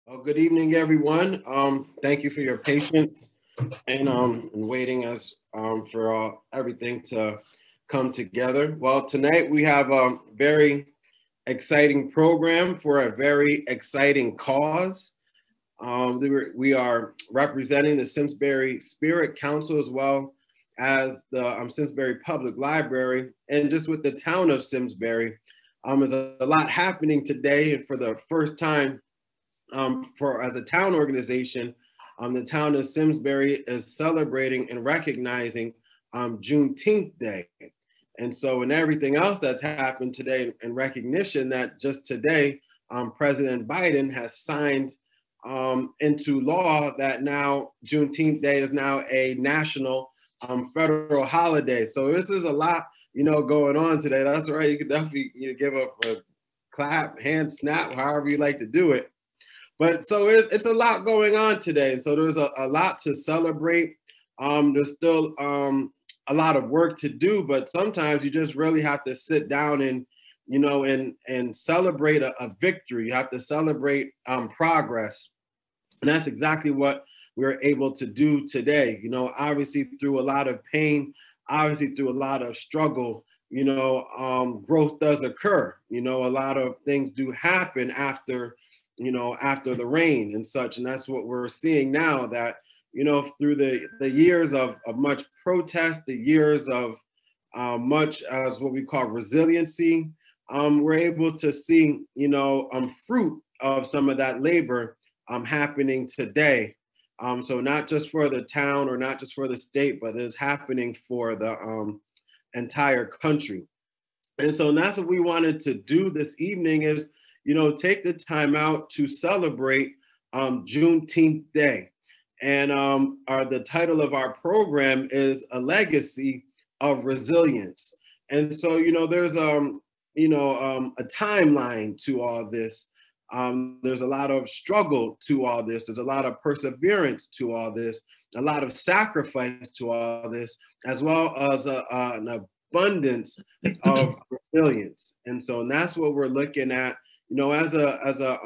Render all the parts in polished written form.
Well, good evening, everyone. Thank you for your patience and waiting us for everything to come together. Well, tonight we have a very exciting program for a very exciting cause. We are representing the Simsbury Spirit Council as well as the Simsbury Public Library, and just with the town of Simsbury. There's a lot happening today, and for the first time, for as a town organization, the town of Simsbury is celebrating and recognizing Juneteenth Day. And so, in everything else that's happened today, in recognition that just today, President Biden has signed into law that now Juneteenth Day is now a national federal holiday. So this is a lot, going on today. That's right. You could definitely give a clap, hand snap, however you like to do it. But so it's a lot going on today. And so there's a lot to celebrate. There's still a lot of work to do, but sometimes you just really have to sit down and, and celebrate a victory. You have to celebrate progress. And that's exactly what we're able to do today. Obviously through a lot of pain, obviously through a lot of struggle, growth does occur. A lot of things do happen after the rain and such. And that's what we're seeing now, that, through the years of much protest, the years of much as what we call resiliency, we're able to see, fruit of some of that labor happening today. So not just for the town or not just for the state, but it's happening for the entire country. And so that's what we wanted to do this evening is, take the time out to celebrate Juneteenth Day. And the title of our program is A Legacy of Resilience. And so, there's a timeline to all this. There's a lot of struggle to all this. There's a lot of perseverance to all this, a lot of sacrifice to all this, as well as an abundance of resilience. And so that's what we're looking at, as a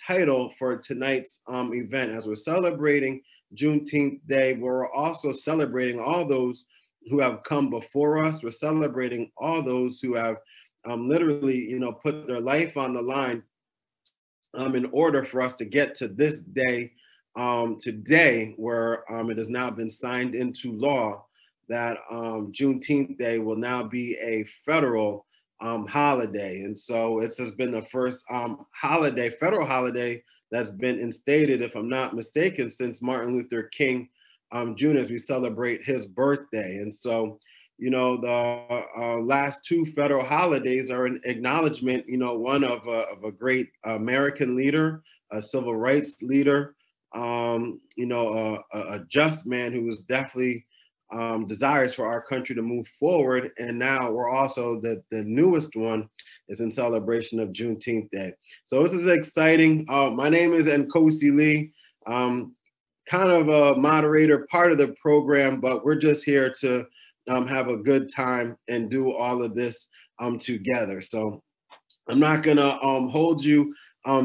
title for tonight's event. As we're celebrating Juneteenth Day, we're also celebrating all those who have come before us. We're celebrating all those who have literally, put their life on the line in order for us to get to this day today, where it has now been signed into law that Juneteenth Day will now be a federal holiday. And so it's just been the first federal holiday that's been instated, if I'm not mistaken, since Martin Luther King Jr., as we celebrate his birthday. And so, the last two federal holidays are an acknowledgement, one of a great American leader, a civil rights leader, a just man who was definitely desires for our country to move forward. And now we're also, the newest one is in celebration of Juneteenth Day. So this is exciting. My name is Nkosi Lee. Kind of a moderator, part of the program, but we're just here to have a good time and do all of this together. So I'm not gonna hold you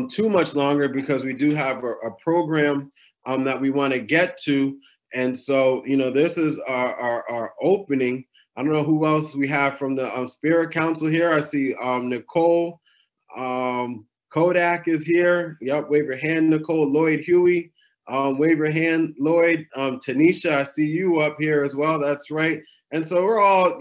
too much longer because we do have a program that we want to get to. And so, this is our opening. I don't know who else we have from the Spirit Council here. I see Nicole, Kodak is here. Yep, wave your hand, Nicole. Lloyd Huey, wave your hand, Lloyd. Tanisha, I see you up here as well. That's right. And so we're all,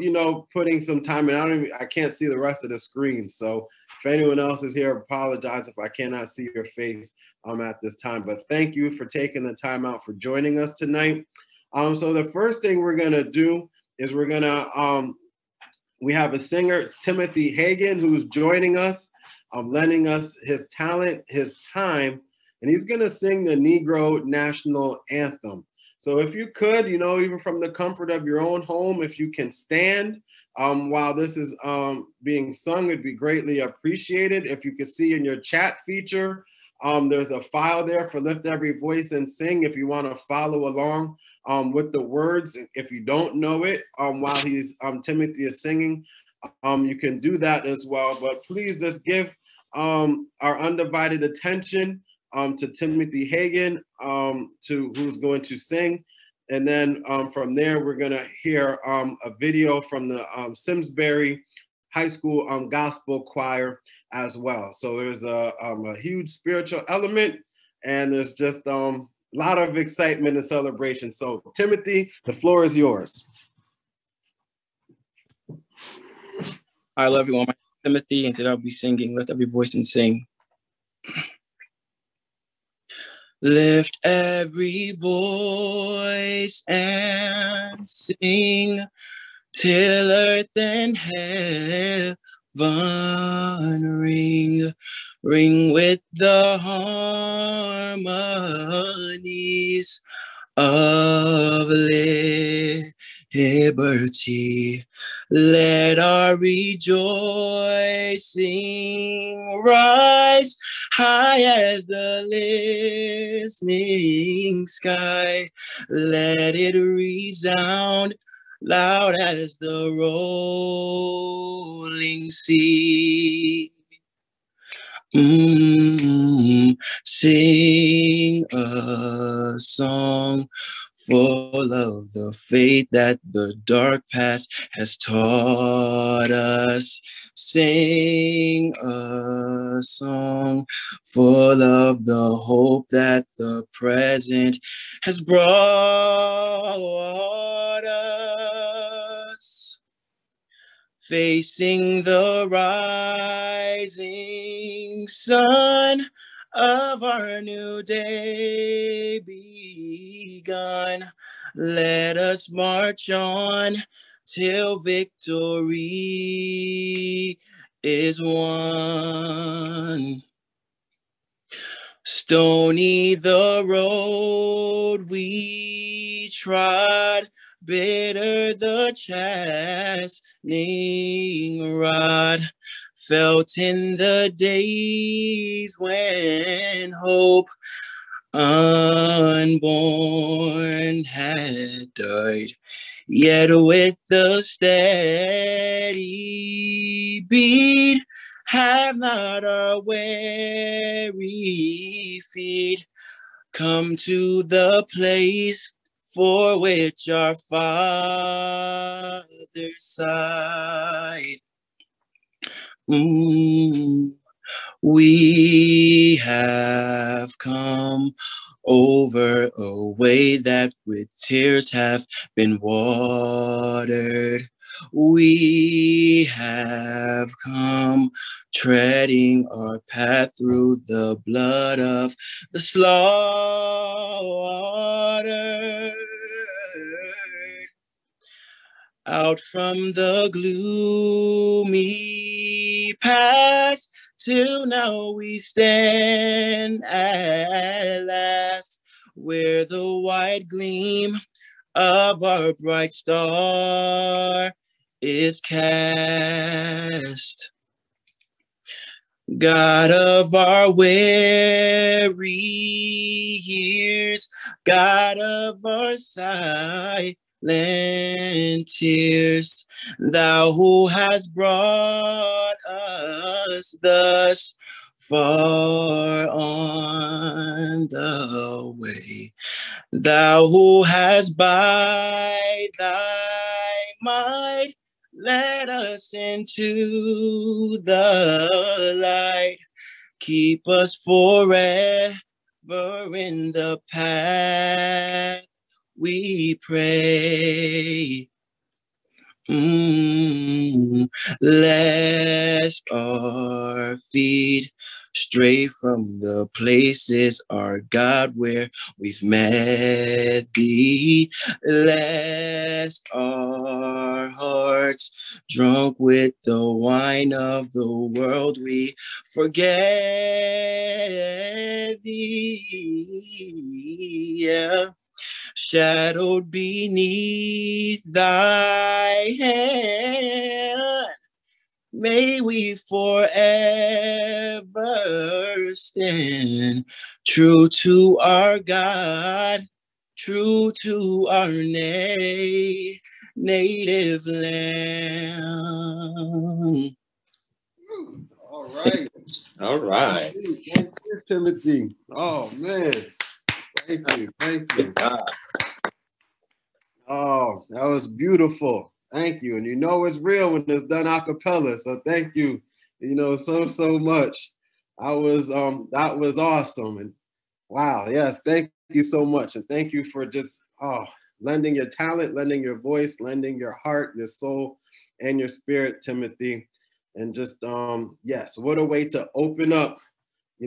putting some time in. I can't see the rest of the screen. So if anyone else is here, apologize if I cannot see your face at this time. But thank you for taking the time out for joining us tonight. So the first thing we're gonna do is we have a singer, Timothy Hagan, who's joining us, lending us his talent, his time, and he's gonna sing the Negro National Anthem. So if you could, even from the comfort of your own home, if you can stand while this is being sung, it'd be greatly appreciated. If you could see in your chat feature, there's a file there for Lift Every Voice and Sing if you want to follow along with the words. If you don't know it while Timothy is singing, you can do that as well. But please just give our undivided attention to Timothy Hagan, who's going to sing. And then from there, we're going to hear a video from the Simsbury High School Gospel Choir as well. So there's a huge spiritual element, and there's just a lot of excitement and celebration. So Timothy, the floor is yours. Hi, hello everyone. My name is Timothy, and today I'll be singing Lift Every Voice and Sing. Lift every voice and sing till earth and heaven ring, ring with the harmonies of liberty. Let our rejoicing rise high as the listening sky. Let it resound loud as the rolling sea. Sing a song full of the faith that the dark past has taught us. Sing a song full of the hope that the present has brought us. Facing the rising sun of our new day begun, let us march on till victory is won. Stony the road we trod, bitter the chastening rod, felt in the days when hope unborn had died. Yet with the steady beat, have not our weary feet come to the place for which our Father sighed. We have come over a way that with tears have been watered. We have come treading our path through the blood of the slaughtered. Out from the gloomy past, till now we stand at last, where the white gleam of our bright star is cast. God of our weary years, God of our silent tears, thou who hast brought us thus far on the way, thou who hast by thy might led us into the light, keep us forever in the path, we pray. Lest our feet stray from the places, our God, where we've met thee, lest our hearts, drunk with the wine of the world, we forget thee. Yeah. Shadowed beneath thy hand, may we forever stand true to our God, true to our native land. All right. All right. Thank you, Timothy. Oh man, thank you, thank you. Oh, that was beautiful. Thank you. And you know it's real when it's done a cappella. So thank you, so much. That was awesome. And wow, yes, thank you so much. And thank you for just lending your talent, lending your voice, lending your heart, your soul, and your spirit, Timothy. And just yes, what a way to open up,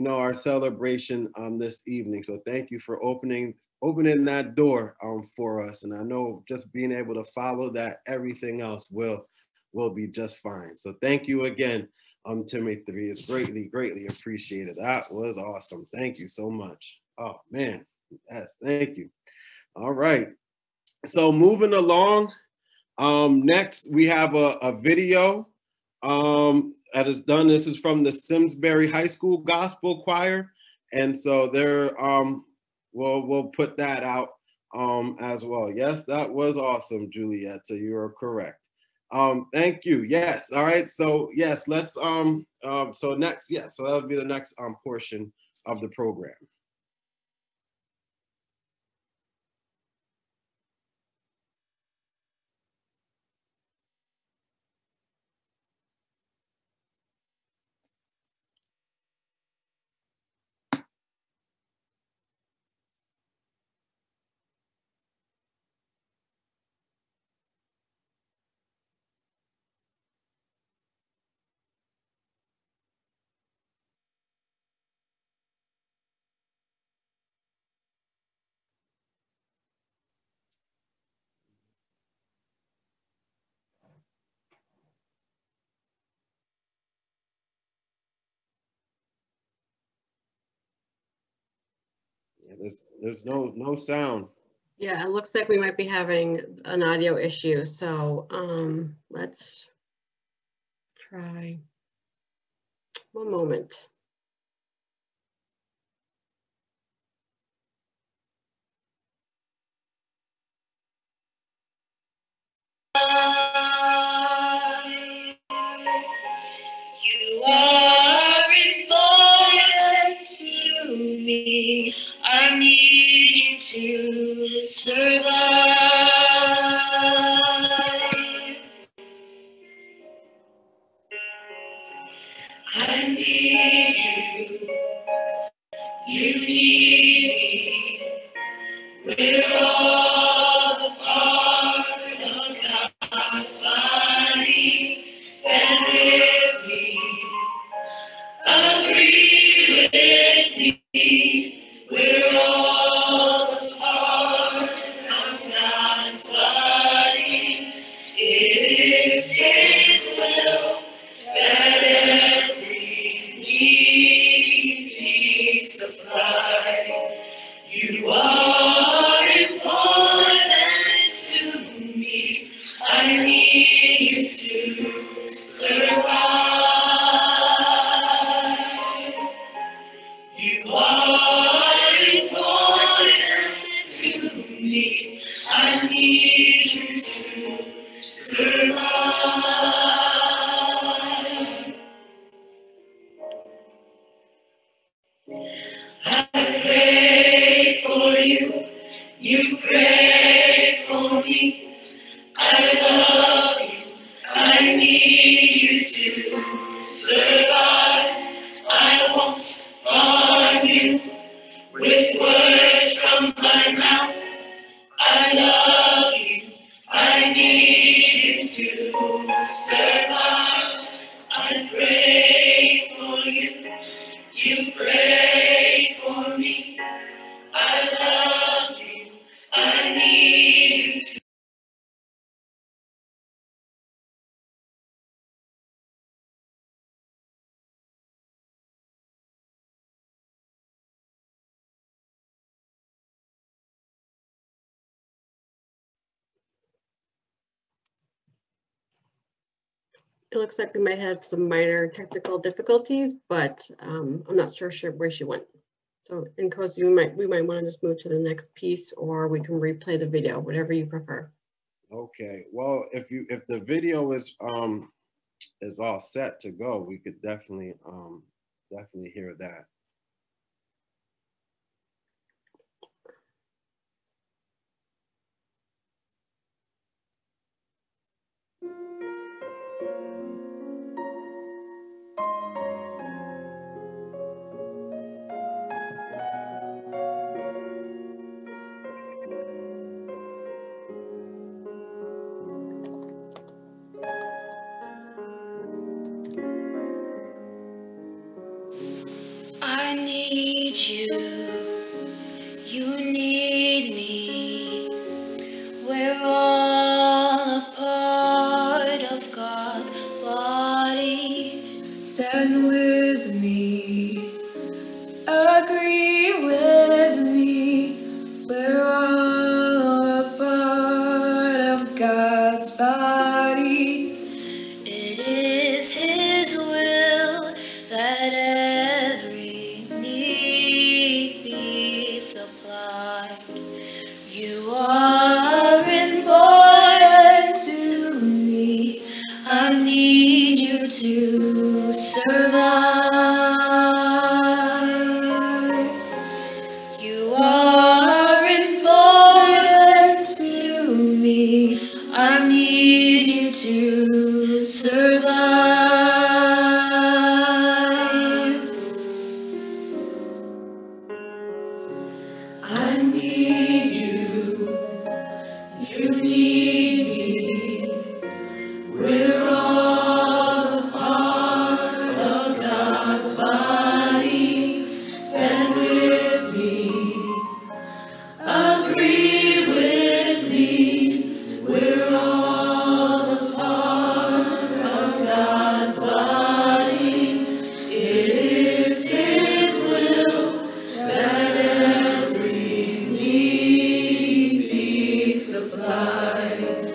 our celebration this evening. So thank you for opening that door for us. And I know just being able to follow that, everything else will be just fine. So thank you again, Timothy. It's greatly appreciated. That was awesome. Thank you so much. Oh man, yes, thank you. All right. So moving along, next we have a video that is done. This is from the Simsbury High School Gospel Choir. And so they're, we'll put that out as well. Yes, that was awesome, Juliet. So you are correct. Thank you. Yes. All right. So yes, let's, so next, yes. So that'll be the next portion of the program. Yeah, there's no sound. Yeah, it looks like we might be having an audio issue. So let's try. One moment. You are important to me. I need you to survive. I need you. You need me. We're all a part of God's body. Stand with me. Agree with me. We're all a part of God's body. It is His will that every need be supplied. You are important to me. I need you to survive. You are important to me. I need you to survive. I pray for you. You pray for me. I love you. I need you to survive. I won't harm you with words from my mouth. I love you. I need you to survive. I pray for you. You pray for me. I love you. I need you to. It looks like we might have some minor technical difficulties, but I'm not sure where she went. So in case we might want to just move to the next piece, or we can replay the video, whatever you prefer. Okay. Well, if the video is all set to go, we could definitely definitely hear that. I need you, you need me. We're all a part of God's body. Stand with me, agree with me. We're all a part of God's body. It is His will that every need be supplied. You are important to me. I need you to survive. You are important to me. I need you to survive. I need you, you need me. We're all a part of God's body. Stand with me, agree with me. We're all a part of God's body. It is His will that every need be supplied.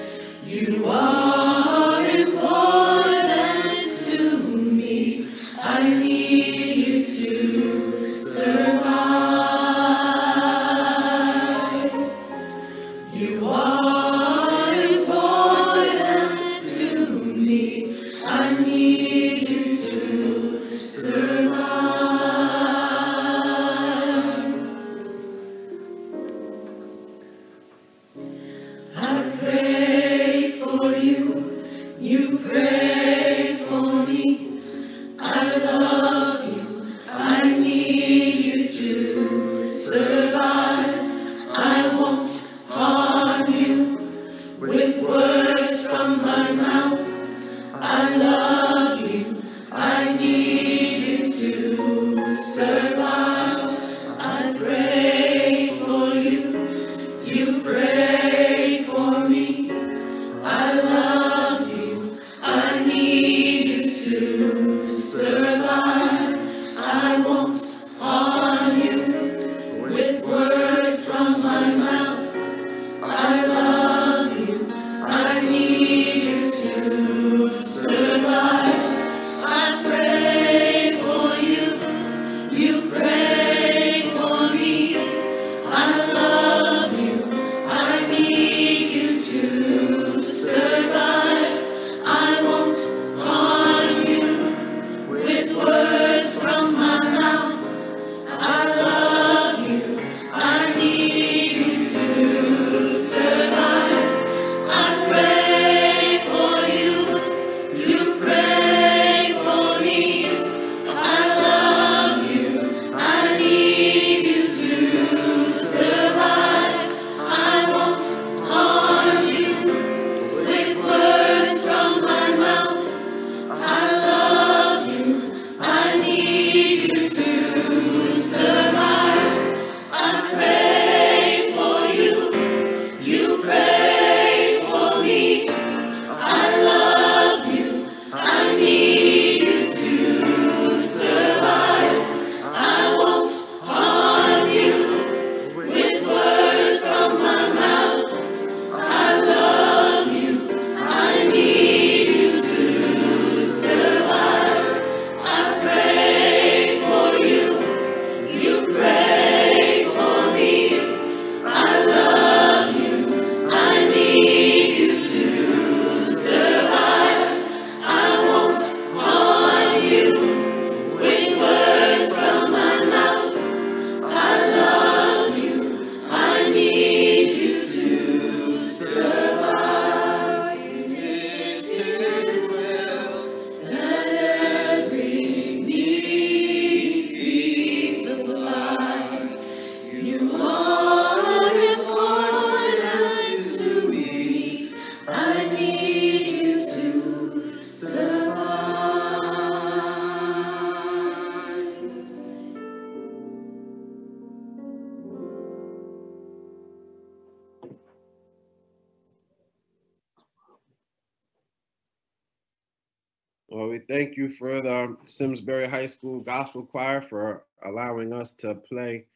Well, we thank you for the Simsbury High School Gospel Choir for allowing us to play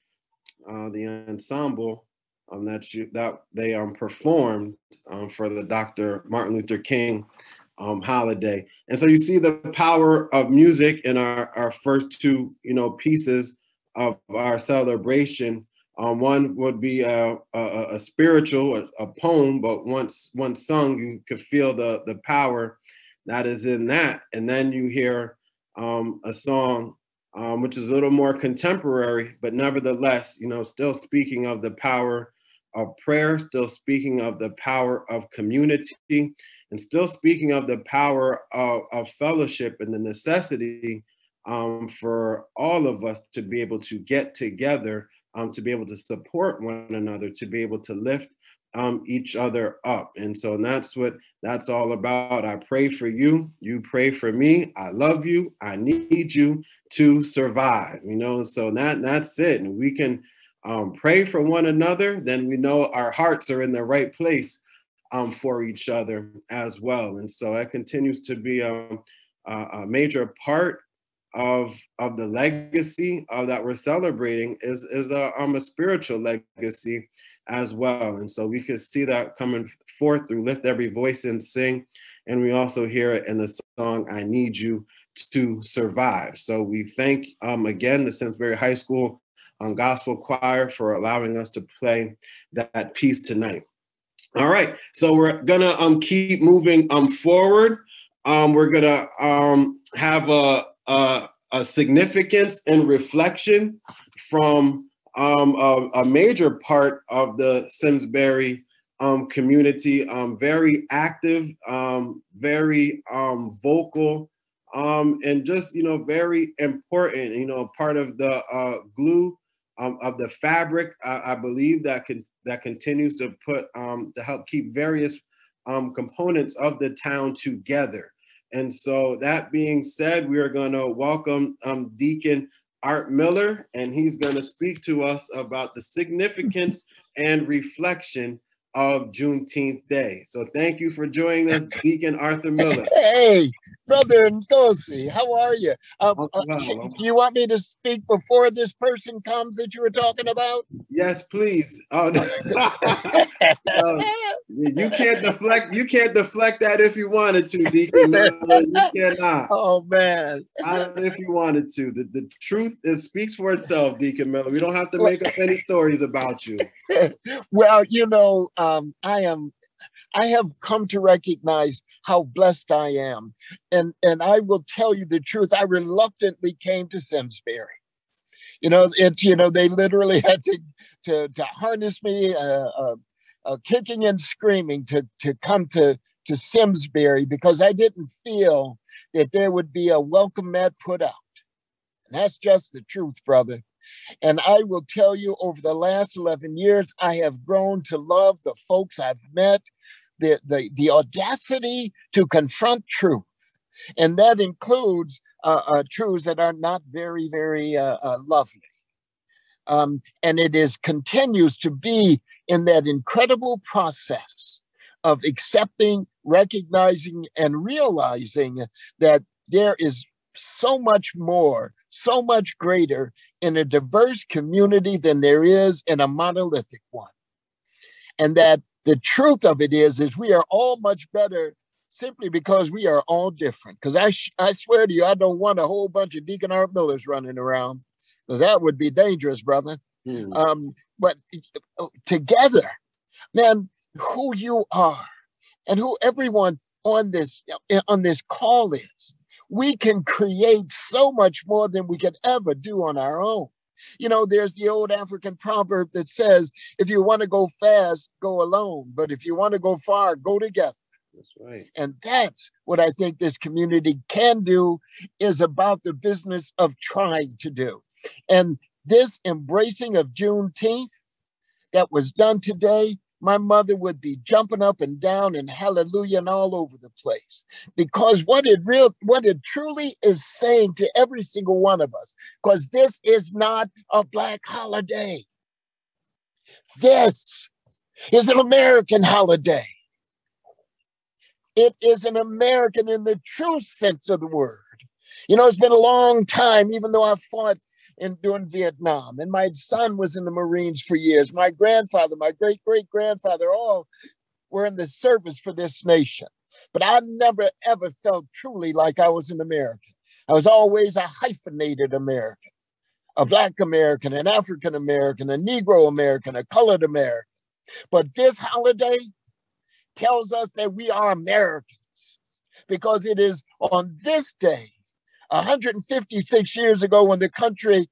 the ensemble that they performed for the Dr. Martin Luther King holiday. And so you see the power of music in our first two, pieces of our celebration. One would be a spiritual, a poem, but once sung, you could feel the power that is in that. And then you hear a song which is a little more contemporary, but nevertheless, still speaking of the power of prayer, still speaking of the power of community, and still speaking of the power of fellowship and the necessity for all of us to be able to get together, to be able to support one another, to be able to lift each other up. And so that's what that's all about. I pray for you. You pray for me. I love you. I need you to survive, so that's it. And we can pray for one another, then we know our hearts are in the right place for each other as well. And so that continues to be a major part of the legacy that we're celebrating is a spiritual legacy as well. And so we can see that coming forth through Lift Every Voice and Sing. And we also hear it in the song, I Need You to Survive. So we thank again the Simsbury High School Gospel Choir for allowing us to play that piece tonight. All right, so we're gonna keep moving forward. We're gonna have a significance and reflection from a major part of the Simsbury community, very active, very vocal, and just very important. Part of the glue of the fabric, I believe that continues to to help keep various components of the town together. And so that being said, we are going to welcome Deacon Art Miller, and he's going to speak to us about the significance and reflection of Juneteenth Day. So thank you for joining us, Deacon Arthur Miller. Hey, Brother Nkosi, how are you? Do you want me to speak before this person comes that you were talking about? Yes, please. Oh, no. You can't deflect. You can't deflect that if you wanted to, Deacon. No, you cannot. Oh man! Not if you wanted to. The truth speaks for itself, Deacon Miller. We don't have to make up any stories about you. Well, I have come to recognize how blessed I am, and I will tell you the truth. I reluctantly came to Simsbury. They literally had to harness me, kicking and screaming to come to Simsbury because I didn't feel that there would be a welcome mat put out. And that's just the truth, brother. And I will tell you, over the last 11 years, I have grown to love the folks I've met, the audacity to confront truth. And that includes truths that are not very, very lovely. And it continues to be in that incredible process of accepting, recognizing, and realizing that there is so much more, so much greater in a diverse community than there is in a monolithic one. And that the truth of it is we are all much better simply because we are all different. Because I swear to you, I don't want a whole bunch of Deacon Art Millers running around, because that would be dangerous, brother. But together, man, who you are and who everyone on this call is, we can create so much more than we could ever do on our own. There's the old African proverb that says, if you want to go fast, go alone. But if you want to go far, go together. That's right. And that's what I think this community can do, is about the business of trying to do. And this embracing of Juneteenth that was done today, my mother would be jumping up and down and hallelujah and all over the place, because what it truly is saying to every single one of us, because this is not a Black holiday. This is an American holiday. it is an American in the true sense of the word. You know, it's been a long time, even though I fought during Vietnam, and my son was in the Marines for years. My grandfather, my great-great-grandfather, all were in the service for this nation. But I never, ever felt truly like I was an American. I was always a hyphenated American, a Black American, an African American, a Negro American, a colored American. But this holiday tells us that we are Americans, because it is on this day, 156 years ago, when the country,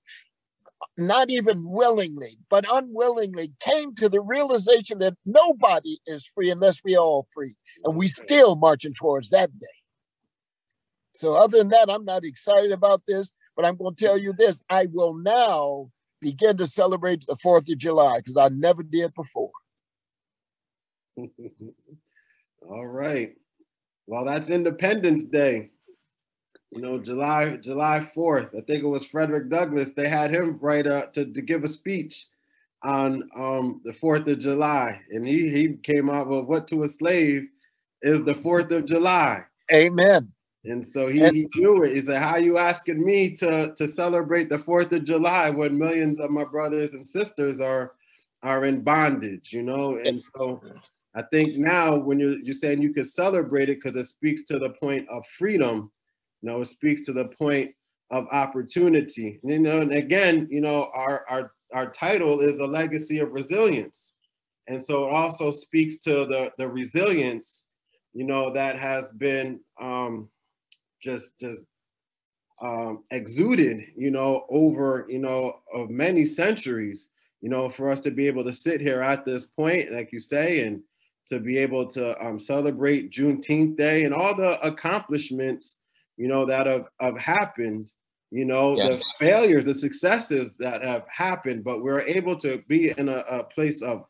not even willingly, but unwillingly, came to the realization that nobody is free unless we are all free. And we still marching towards that day. So other than that, I'm not excited about this, but I'm going to tell you this. I will now begin to celebrate the 4th of July, because I never did before. All right. Well, that's Independence Day. You know, July 4th. I think it was Frederick Douglass. They had him to give a speech on the 4th of July. And he came out with, what to a slave is the 4th of July. Amen. And so he knew it. He said, how you asking me to celebrate the 4th of July when millions of my brothers and sisters are in bondage, you know? And so I think now when you're saying you could celebrate it because it speaks to the point of freedom, you know, it speaks to the point of opportunity. You know, and again, you know, our title is a legacy of resilience. And so it also speaks to the resilience, you know, that has been just exuded, you know, over, you know, of many centuries, you know, for us to be able to sit here at this point, like you say, and to be able to celebrate Juneteenth Day and all the accomplishments, you know, that have happened, you know, yes, the failures, the successes that have happened, but we're able to be in a place of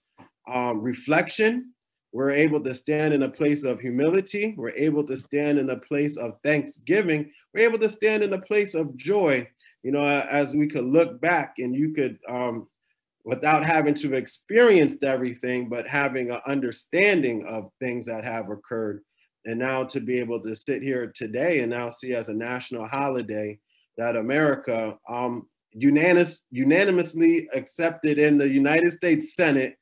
reflection. We're able to stand in a place of humility. We're able to stand in a place of thanksgiving. We're able to stand in a place of joy, you know, as we could look back and you could, without having to have experienced everything, but having an understanding of things that have occurred. And now to be able to sit here today and now see as a national holiday that America unanimously accepted in the United States Senate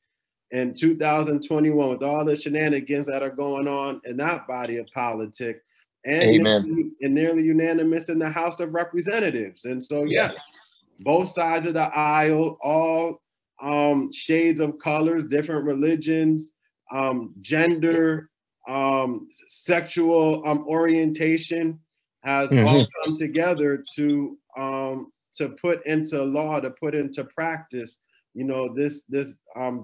in 2021 with all the shenanigans that are going on in that body of politics, and nearly unanimous in the House of Representatives. And so, yes, both sides of the aisle, all shades of colors, different religions, gender, sexual orientation has all come together to put into law, to put into practice, you know, this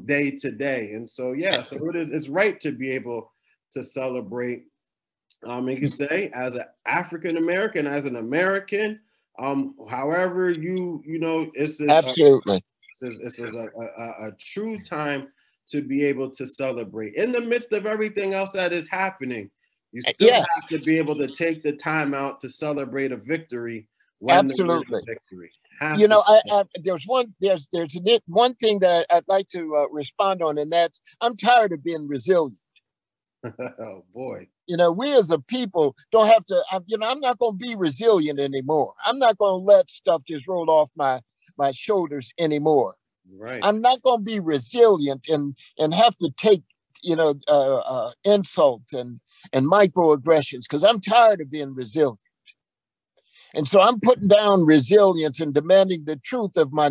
day today. And so, yeah, so it's right to be able to celebrate, you can say, as an African-American, as an American, however you know, it's absolutely. It's a true time to be able to celebrate in the midst of everything else that is happening. You still have to be able to take the time out to celebrate a victory. Absolutely. Victory. You know, there's one thing that I'd like to respond on, and that's I'm tired of being resilient. Oh boy. You know, we as a people don't have to. You know, I'm not going to be resilient anymore. I'm not going to let stuff just roll off my shoulders anymore. Right. I'm not going to be resilient and have to take, you know, insult and microaggressions, because I'm tired of being resilient. And so I'm putting down resilience and demanding the truth of my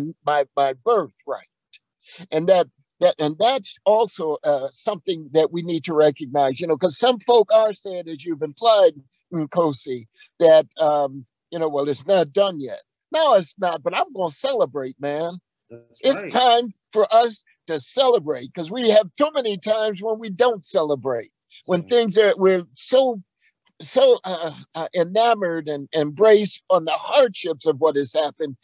birthright. And that's also something that we need to recognize, you know, because some folk are saying, as you've implied, Nkosi, that, you know, well, it's not done yet. No, it's not, but I'm going to celebrate, man. It's time for us to celebrate, because we have too many times when we don't celebrate, when we're so enamored and embraced on the hardships of what has happened.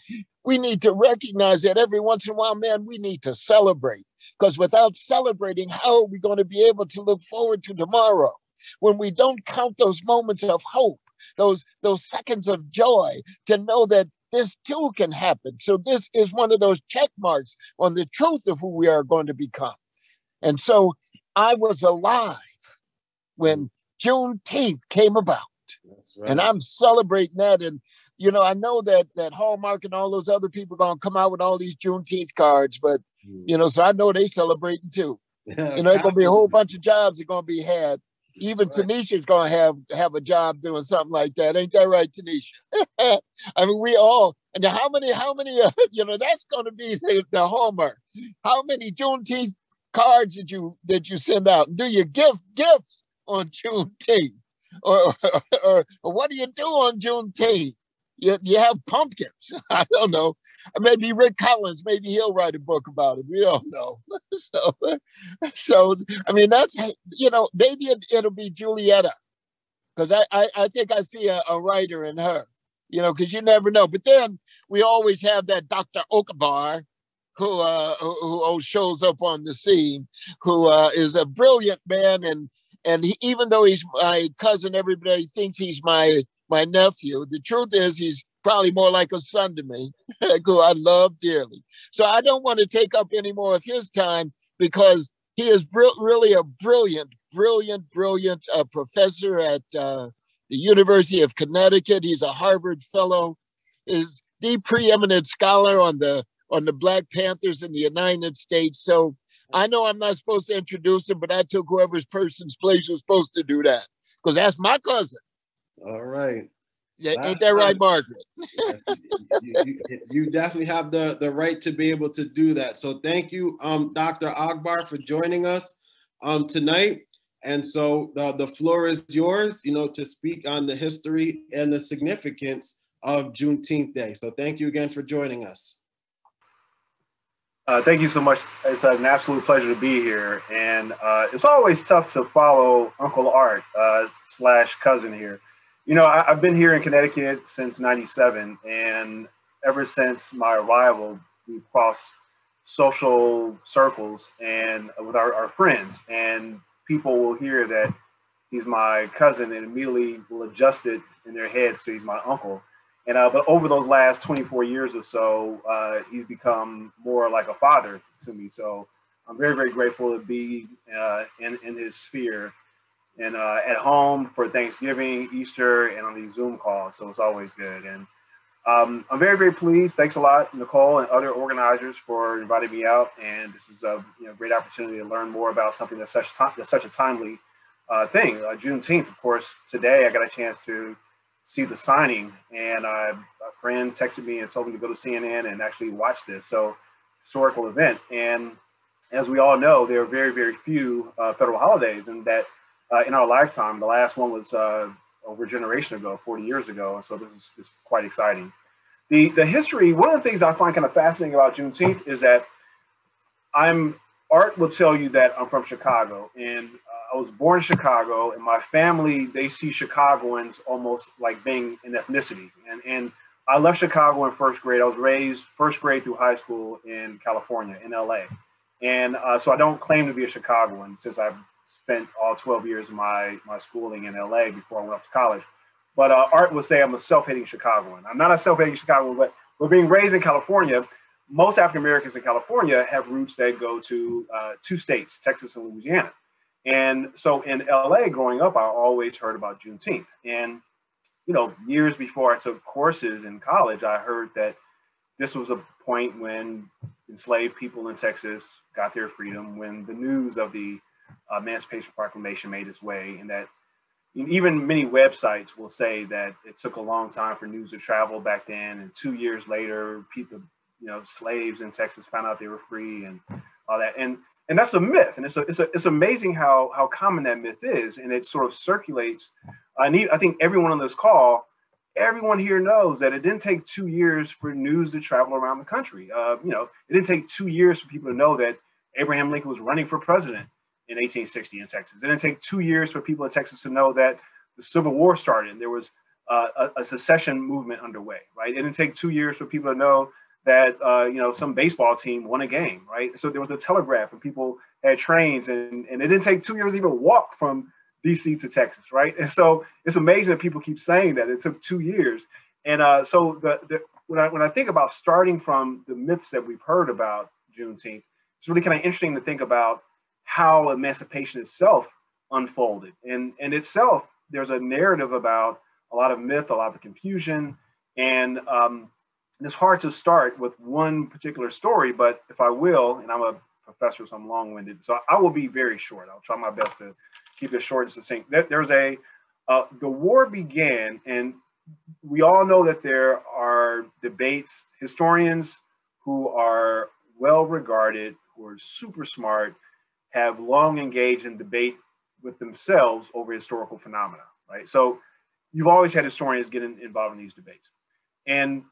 We need to recognize that every once in a while, man, we need to celebrate, because without celebrating, how are we going to be able to look forward to tomorrow when we don't count those moments of hope, those seconds of joy, to know that this too can happen. So this is one of those check marks on the truth of who we are going to become. And so I was alive when Juneteenth came about. That's right. And I'm celebrating that. And, you know, I know that Hallmark and all those other people are going to come out with all these Juneteenth cards, but, you know, so I know they celebrating too. Yeah, you know, there's going to be a whole bunch of jobs that are going to be had. That's Even right. Tanisha's going to have a job doing something like that. Ain't that right, Tanisha? I mean, we all, and how many, you know, that's going to be the hallmark. How many Juneteenth cards did you send out? Do you give gifts on Juneteenth? Or what do you do on Juneteenth? You have pumpkins. I don't know. Maybe Rick Collins, maybe he'll write a book about it. We don't know. So I mean, that's, you know, maybe it'll be Julietta, because I think I see a writer in her, you know, because you never know. But then we always have that Dr. Okabar, who shows up on the scene, who is a brilliant man, and he, even though he's my cousin, everybody thinks he's my nephew. The truth is, he's probably more like a son to me, who I love dearly. So I don't want to take up any more of his time, because he is really a brilliant professor at the University of Connecticut. He's a Harvard fellow, is the preeminent scholar on the Black Panthers in the United States. So I know I'm not supposed to introduce him, but I took whoever's person's place was supposed to do that, because that's my cousin. All right. Yeah, ain't that right, Margaret? Yes, you definitely have the right to be able to do that. So thank you, Dr. Ogbar, for joining us tonight. And so the floor is yours, you know, to speak on the history and the significance of Juneteenth Day. So thank you again for joining us. Thank you so much. It's an absolute pleasure to be here. And it's always tough to follow Uncle Art / cousin here. You know, I've been here in Connecticut since '97, and ever since my arrival, we've crossed social circles and with our friends, and people will hear that he's my cousin and immediately will adjust it in their heads so he's my uncle. And but over those last 24 years or so, he's become more like a father to me. So I'm very, very grateful to be in his sphere, and at home for Thanksgiving, Easter, and on these Zoom calls. So it's always good. And I'm very, very pleased. Thanks a lot, Nicole and other organizers, for inviting me out. And this is a great opportunity to learn more about something that's such a timely thing. Juneteenth, of course. Today I got a chance to see the signing, and a friend texted me and told me to go to CNN and actually watch this. So historical event. And as we all know, there are very, very few federal holidays, and that in our lifetime, the last one was over a generation ago, 40 years ago. And so this is quite exciting. The history, one of the things I find kind of fascinating about Juneteenth is that Art will tell you that I'm from Chicago, and I was born in Chicago, and my family, they see Chicagoans almost like being an ethnicity. And I left Chicago in first grade. I was raised first grade through high school in California, in LA. And so I don't claim to be a Chicagoan, since I've spent all 12 years of my schooling in LA before I went up to college. But Art would say I'm a self-hating Chicagoan. I'm not a self-hating Chicagoan, but being raised in California, most African Americans in California have roots that go to two states, Texas and Louisiana. And so in LA growing up, I always heard about Juneteenth. And, you know, years before I took courses in college, I heard that this was a point when enslaved people in Texas got their freedom, when the news of the Emancipation Proclamation made its way, and that even many websites will say that it took a long time for news to travel back then, and 2 years later, people, slaves in Texas found out they were free and all that. And that's a myth, and it's amazing how common that myth is, and it sort of circulates. I think everyone on this call, everyone here knows that it didn't take 2 years for news to travel around the country. It didn't take 2 years for people to know that Abraham Lincoln was running for president in 1860 in Texas. It didn't take 2 years for people in Texas to know that the Civil War started and there was a secession movement underway, right? It didn't take 2 years for people to know that some baseball team won a game, right? So there was a telegraph and people had trains, and it didn't take 2 years to even walk from DC to Texas, right? And so it's amazing that people keep saying that it took 2 years. And so when I think about starting from the myths that we've heard about Juneteenth, it's really kind of interesting to think about how emancipation itself unfolded. And itself, there's a narrative about a lot of myth, a lot of confusion, and it's hard to start with one particular story, but if I will, and I'm a professor, so I'm long-winded, so I will be very short. I'll try my best to keep it short and succinct. There's the war began, and we all know that there are debates, historians who are well-regarded, who are super smart, have long engaged in debate with themselves over historical phenomena, right? So you've always had historians get involved in these debates. And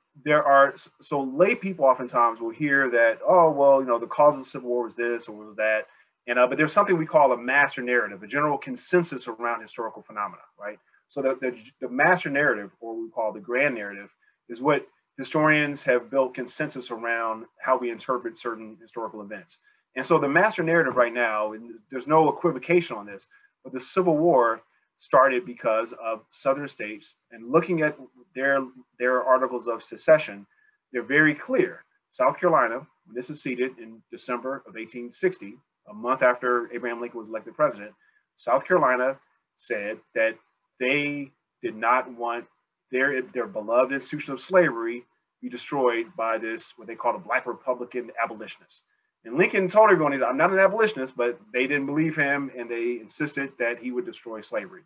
so lay people oftentimes will hear that, oh, well, the cause of the Civil War was this or was that. And but there's something we call a master narrative, a general consensus around historical phenomena, right? So the master narrative, or we call the grand narrative, is what historians have built consensus around how we interpret certain historical events. And so the master narrative right now, and there's no equivocation on this, but the Civil War started because of Southern states, and looking at their articles of secession, they're very clear. South Carolina, when this is seceded in December of 1860, a month after Abraham Lincoln was elected president, South Carolina said that they did not want their beloved institution of slavery be destroyed by this, what they called a Black Republican abolitionist. And Lincoln told everyone, I'm not an abolitionist, but they didn't believe him, and they insisted that he would destroy slavery.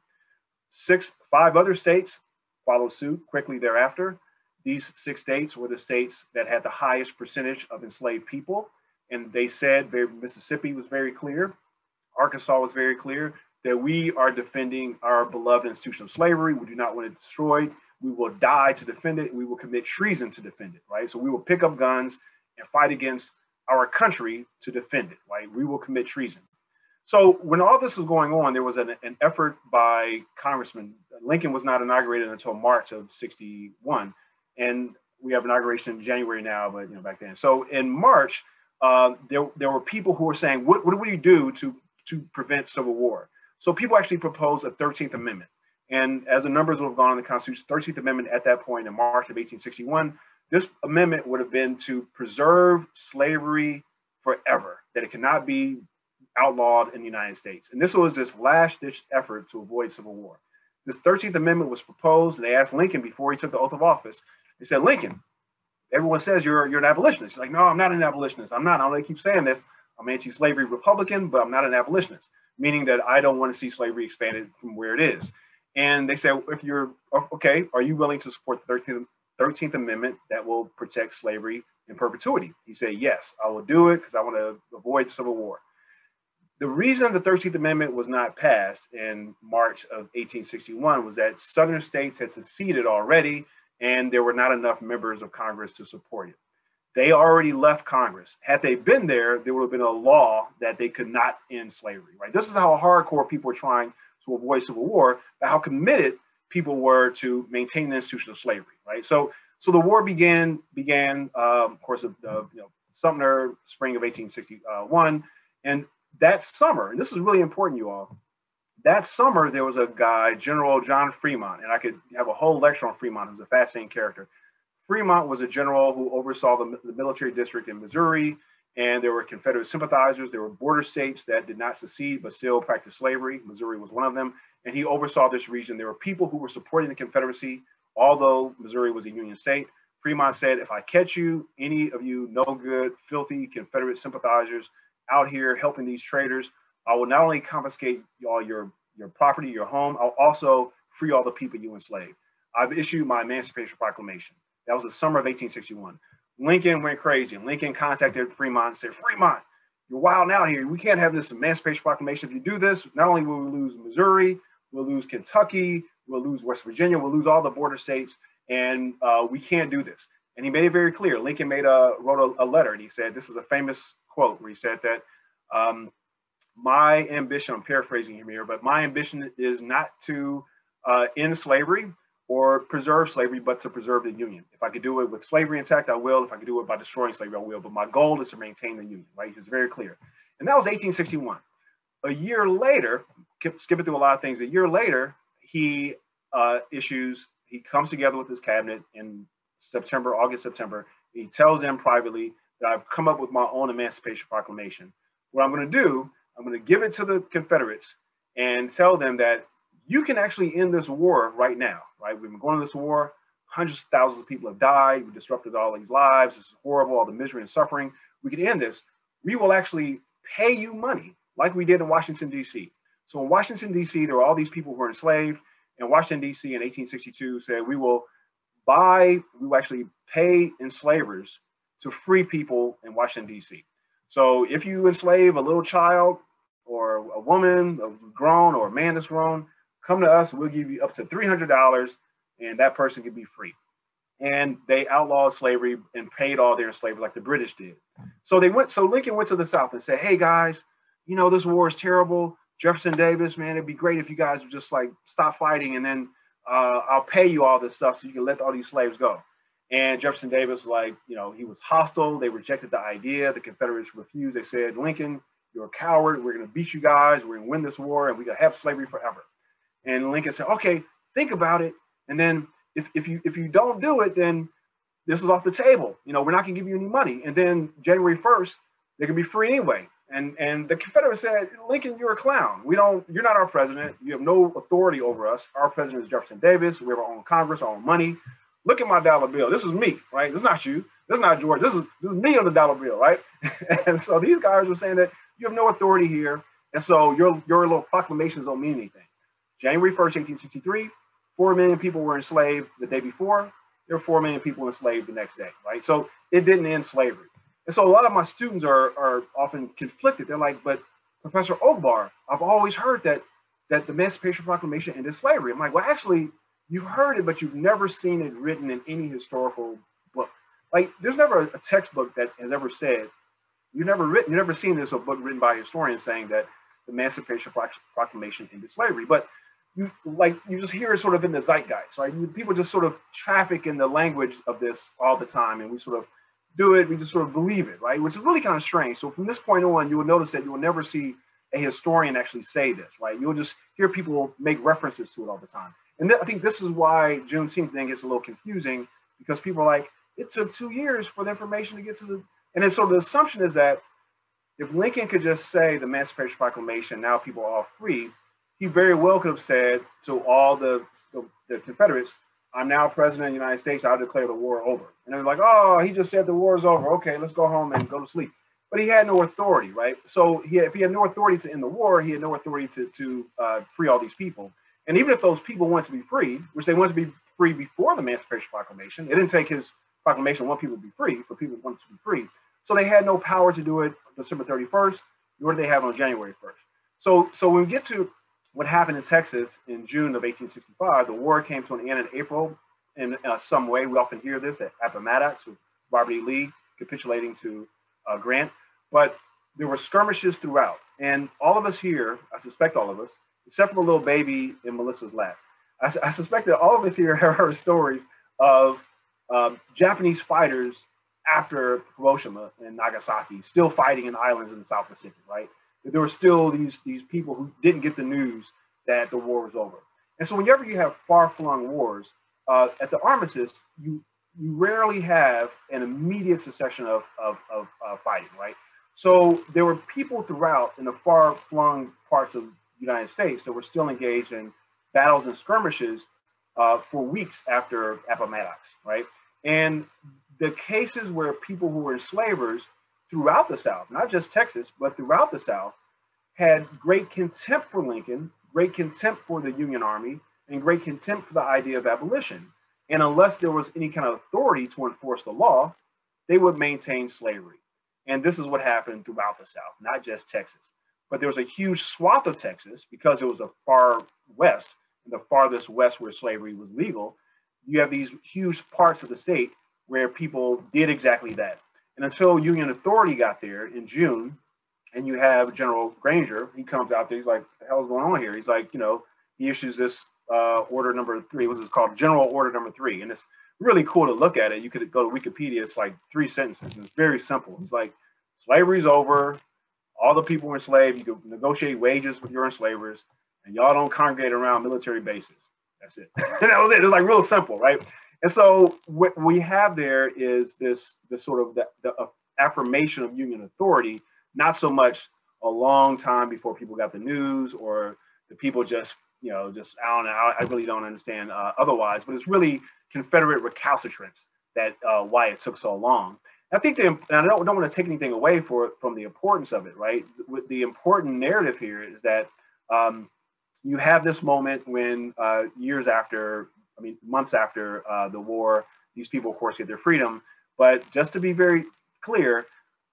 5 other states followed suit quickly thereafter. These 6 states were the states that had the highest percentage of enslaved people. And they said, Mississippi was very clear, Arkansas was very clear, that we are defending our beloved institution of slavery. We do not want it destroyed. We will die to defend it. We will commit treason to defend it, right? So we will pick up guns and fight against our country to defend it, right? We will commit treason. So when all this was going on, there was an effort by congressmen. Lincoln was not inaugurated until March of 61, and we have inauguration in January now, but back then. So in March, there were people who were saying, what do we do to prevent civil war? So people actually proposed a 13th Amendment. And as the numbers have gone in the Constitution, 13th Amendment at that point in March of 1861, this amendment would have been to preserve slavery forever, that it cannot be outlawed in the United States. And this was this last-ditch effort to avoid civil war. This 13th Amendment was proposed, and they asked Lincoln before he took the oath of office. They said, Lincoln, everyone says you're an abolitionist. He's like, no, I'm not an abolitionist. I'm not. I don't keep saying this. I'm anti-slavery Republican, but I'm not an abolitionist, meaning that I don't want to see slavery expanded from where it is. And they said, if you're okay, are you willing to support the 13th Amendment that will protect slavery in perpetuity? He said, yes, I will do it because I want to avoid civil war. The reason the 13th Amendment was not passed in March of 1861 was that Southern states had seceded already, and there were not enough members of Congress to support it. They already left Congress. Had they been there, there would have been a law that they could not end slavery, right? This is how hardcore people were trying to avoid civil war, but how committed people were to maintain the institution of slavery, right? So the war began, of course, Sumter, spring of 1861, and that summer, and this is really important, you all, that summer there was a guy, General John Fremont, and I could have a whole lecture on Fremont, who's a fascinating character. Fremont was a general who oversaw the military district in Missouri, and there were Confederate sympathizers. There were border states that did not secede but still practiced slavery. Missouri was one of them, and he oversaw this region. There were people who were supporting the Confederacy, although Missouri was a Union state. Fremont said, if I catch you, any of you no good, filthy Confederate sympathizers out here helping these traitors, I will not only confiscate all your property, your home, I'll also free all the people you enslaved. I've issued my Emancipation Proclamation. That was the summer of 1861. Lincoln went crazy, and Lincoln contacted Fremont and said, Fremont, you're wild out here. We can't have this Emancipation Proclamation. If you do this, not only will we lose Missouri, we'll lose Kentucky, we'll lose West Virginia, we'll lose all the border states, and we can't do this. And he made it very clear. Lincoln wrote a letter, and he said, this is a famous quote where he said that, my ambition, I'm paraphrasing him here, but my ambition is not to end slavery or preserve slavery, but to preserve the Union. If I could do it with slavery intact, I will. If I could do it by destroying slavery, I will. But my goal is to maintain the Union, right? It's very clear. And that was 1861. A year later, skipping through a lot of things, a year later, he comes together with his cabinet in August, September. He tells them privately that I've come up with my own Emancipation Proclamation. What I'm going to do, I'm going to give it to the Confederates, and tell them that you can actually end this war right now, right? We've been going to this war. Hundreds of thousands of people have died. We disrupted all these lives. This is horrible, all the misery and suffering. We can end this. We will actually pay you money like we did in Washington, D.C. So in Washington, D.C., there were all these people who were enslaved. And Washington, D.C. in 1862 said, we will actually pay enslavers to free people in Washington, D.C. So if you enslave a little child or a woman, a grown or a man that's grown, come to us, we'll give you up to $300 and that person can be free. And they outlawed slavery and paid all their enslavers like the British did. So Lincoln went to the South and said, hey guys, you know, this war is terrible. Jefferson Davis, man, it'd be great if you guys would just like stop fighting and then I'll pay you all this stuff so you can let all these slaves go. And Jefferson Davis, like, you know, he was hostile. They rejected the idea. The Confederates refused. They said, Lincoln, you're a coward. We're going to beat you guys. We're going to win this war and we're going to have slavery forever. And Lincoln said, okay, think about it. And then if you don't do it, then this is off the table. You know, we're not going to give you any money. And then January 1st, they can be free anyway. And the Confederates said, Lincoln, you're a clown. You're not our president. You have no authority over us. Our president is Jefferson Davis. We have our own Congress, our own money. Look at my dollar bill. This is me, right? This is not you. This is not George. This is me on the dollar bill, right? And so these guys were saying that you have no authority here. And so your little proclamations don't mean anything. January 1st, 1863, 4 million people were enslaved the day before. There were 4 million people enslaved the next day, right? So it didn't end slavery. And so a lot of my students are often conflicted. They're like, but Professor Ogbar, I've always heard that the Emancipation Proclamation ended slavery. I'm like, well, actually, you've heard it, but you've never seen it written in any historical book. Like, there's never a textbook that has ever said, you've never seen this a book written by a historian saying that the Emancipation Proclamation ended slavery. But you just hear it sort of in the zeitgeist, right? People just sort of traffic in the language of this all the time, and we sort of do it, we just sort of believe it, right? Which is really kind of strange. So from this point on, you will notice that you will never see a historian actually say this, right? You'll just hear people make references to it all the time. And I think this is why Juneteenth thing gets a little confusing, because people are like, it took 2 years for the information to get to the, and then so the assumption is that if Lincoln could just say the Emancipation Proclamation, now people are all free, he very well could have said to all the Confederates, I'm now president of the United States, I'll declare the war over. And they're like, oh, he just said the war is over. Okay, let's go home and go to sleep. But he had no authority, right? So if he had no authority to end the war, he had no authority to free all these people. And even if those people wanted to be free, which they wanted to be free before the Emancipation Proclamation, it didn't take his proclamation to want people to be free, for people wanted to be free. So they had no power to do it December 31st, nor did they have it on January 1st. So when we get to what happened in Texas in June of 1865, the war came to an end in April in some way. We often hear this at Appomattox with Robert E. Lee capitulating to Grant. But there were skirmishes throughout. And all of us here, I suspect all of us, except for the little baby in Melissa's lap, I suspect that all of us here have heard stories of Japanese fighters after Hiroshima and Nagasaki still fighting in islands in the South Pacific, right? There were still these people who didn't get the news that the war was over. And so whenever you have far-flung wars, at the armistice, you rarely have an immediate succession of fighting, right? So there were people throughout in the far-flung parts of the United States that were still engaged in battles and skirmishes for weeks after Appomattox, right? And the cases where people who were enslavers throughout the South, not just Texas, but throughout the South, had great contempt for Lincoln, great contempt for the Union Army, and great contempt for the idea of abolition. And unless there was any kind of authority to enforce the law, they would maintain slavery. And this is what happened throughout the South, not just Texas. But there was a huge swath of Texas, because it was the far west, the farthest west where slavery was legal. You have these huge parts of the state where people did exactly that. And until Union authority got there in June, and you have General Granger, he comes out there, he's like, what the hell is going on here? He's like, you know, he issues this order number 3, what is it called? General Order number 3. And it's really cool to look at it. You could go to Wikipedia, it's like 3 sentences, and it's very simple. It's like, slavery's over, all the people were enslaved, you could negotiate wages with your enslavers, and y'all don't congregate around military bases. That's it. And that was it. It's like real simple, right? And so what we have there is this sort of the affirmation of Union authority, not so much a long time before people got the news, or the people just, you know, just, I don't know, I really don't understand otherwise, but it's really Confederate recalcitrance that why it took so long. I think and I don't want to take anything away from the importance of it, right? The important narrative here is that you have this moment when years after, I mean, months after the war, these people, of course, get their freedom. But just to be very clear,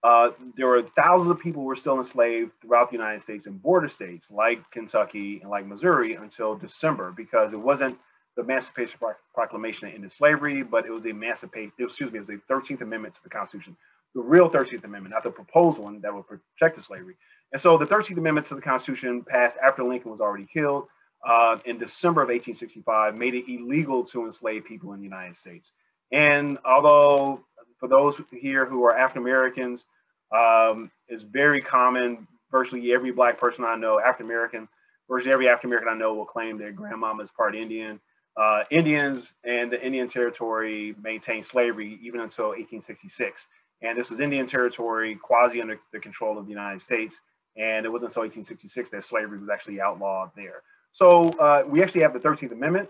there were thousands of people who were still enslaved throughout the United States and border states like Kentucky and like Missouri until December, because it wasn't the Emancipation Proclamation that ended slavery, but it was the it was the 13th Amendment to the Constitution, the real 13th Amendment, not the proposed one that would protect slavery. And so the 13th Amendment to the Constitution passed after Lincoln was already killed in December of 1865, made it illegal to enslave people in the United States. And although for those here who are African Americans, it's very common, virtually every Black person I know, African American, virtually every African American I know will claim their grandmama is part Indian. Indians and the Indian Territory maintained slavery even until 1866. And this was Indian Territory quasi under the control of the United States. And it wasn't until 1866 that slavery was actually outlawed there. So we actually have the 13th Amendment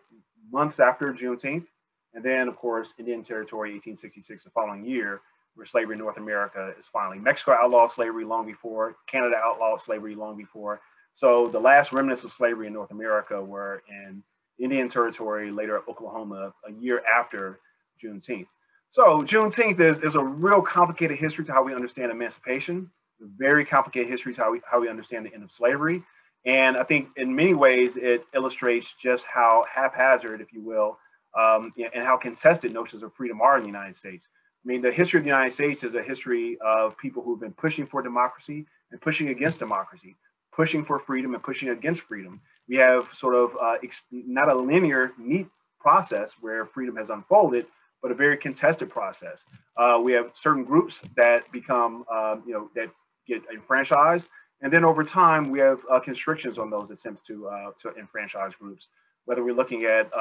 months after Juneteenth. And then, of course, Indian Territory, 1866, the following year, where slavery in North America is finally. Mexico outlawed slavery long before. Canada outlawed slavery long before. So the last remnants of slavery in North America were in Indian Territory, later Oklahoma, a year after Juneteenth. So Juneteenth is a real complicated history to how we understand emancipation, a very complicated history to how we understand the end of slavery. And I think in many ways, it illustrates just how haphazard, if you will, and how contested notions of freedom are in the United States. I mean, the history of the United States is a history of people who've been pushing for democracy and pushing against democracy, pushing for freedom and pushing against freedom. We have sort of not a linear, neat process where freedom has unfolded, but a very contested process. We have certain groups that become, that get enfranchised. And then over time, we have constrictions on those attempts to enfranchise groups. Whether we're looking at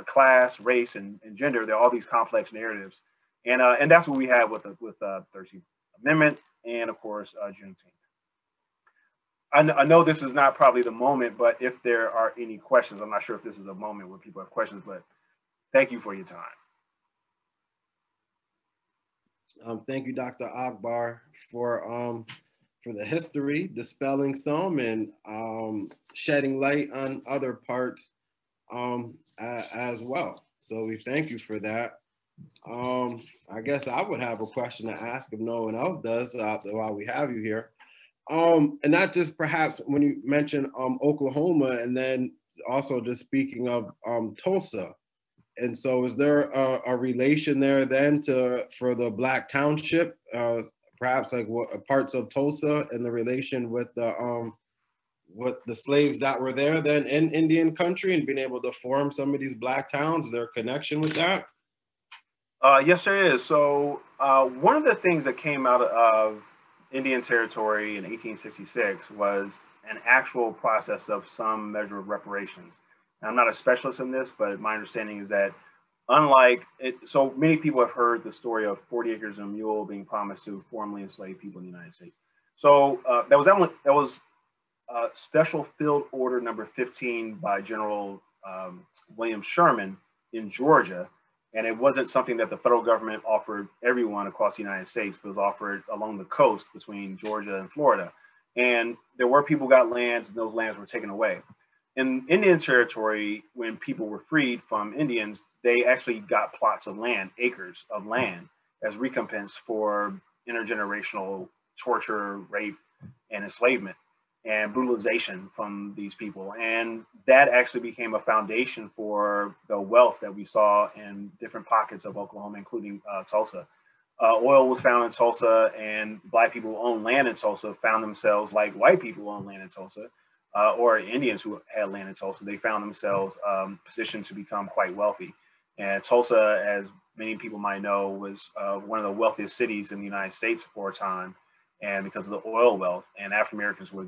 class, race, and gender, there are all these complex narratives. And that's what we have with the 13th Amendment and, of course, Juneteenth. I know this is not probably the moment, but if there are any questions, I'm not sure if this is a moment where people have questions, but thank you for your time. Thank you, Dr. Akbar, for the history, dispelling some and shedding light on other parts as well. So we thank you for that. I guess I would have a question to ask if no one else does while we have you here. And not just perhaps when you mentioned Oklahoma, and then also just speaking of Tulsa. And so is there a relation there then for the Black Township, perhaps like what parts of Tulsa and the relation with the slaves that were there then in Indian country and being able to form some of these Black towns? Is there a connection with that? Yes, there is. So one of the things that came out of Indian Territory in 1866 was an actual process of some measure of reparations. Now, I'm not a specialist in this, but my understanding is that unlike it, so many people have heard the story of 40 acres and a mule being promised to formerly enslaved people in the United States. So that was Special Field Order number 15 by General William Sherman in Georgia. And it wasn't something that the federal government offered everyone across the United States, but was offered along the coast between Georgia and Florida. And there were people who got lands, and those lands were taken away. In Indian Territory, when people were freed from Indians, they actually got plots of land, acres of land, as recompense for intergenerational torture, rape, and enslavement and brutalization from these people. And that actually became a foundation for the wealth that we saw in different pockets of Oklahoma, including Tulsa. Oil was found in Tulsa, and Black people who owned land in Tulsa found themselves, like white people who owned land in Tulsa, or Indians who had land in Tulsa, they found themselves positioned to become quite wealthy. And Tulsa, as many people might know, was one of the wealthiest cities in the United States for a time. And because of the oil wealth, and African Americans were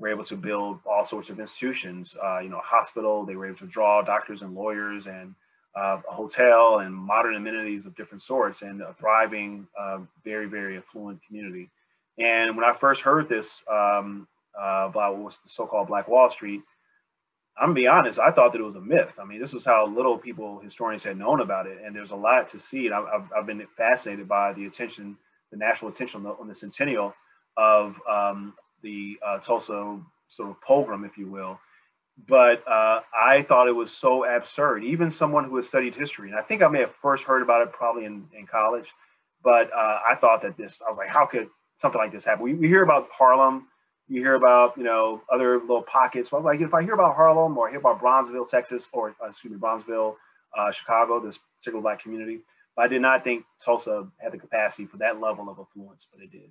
able to build all sorts of institutions, a hospital. They were able to draw doctors and lawyers, and a hotel, and modern amenities of different sorts, and a thriving, very, very affluent community. And when I first heard this about what was the so-called Black Wall Street, I'm gonna be honest, I thought that it was a myth. I mean, this is how little historians had known about it, and there's a lot to see. And I've been fascinated by the national attention on the centennial of the Tulsa sort of pogrom, if you will. But I thought it was so absurd. Even someone who has studied history, and I think I may have first heard about it probably in college, but I thought that I was like, how could something like this happen? We hear about Harlem, you hear about, other little pockets. So I was like, if I hear about Harlem or I hear about Bronzeville, Texas, or Bronzeville, Chicago, this particular Black community, but I did not think Tulsa had the capacity for that level of influence, but it did.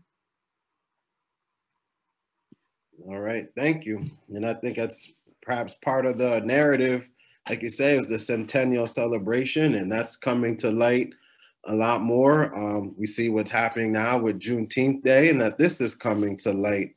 All right, thank you. And I think that's perhaps part of the narrative, like you say, is the centennial celebration, and that's coming to light a lot more. We see what's happening now with Juneteenth Day, and that this is coming to light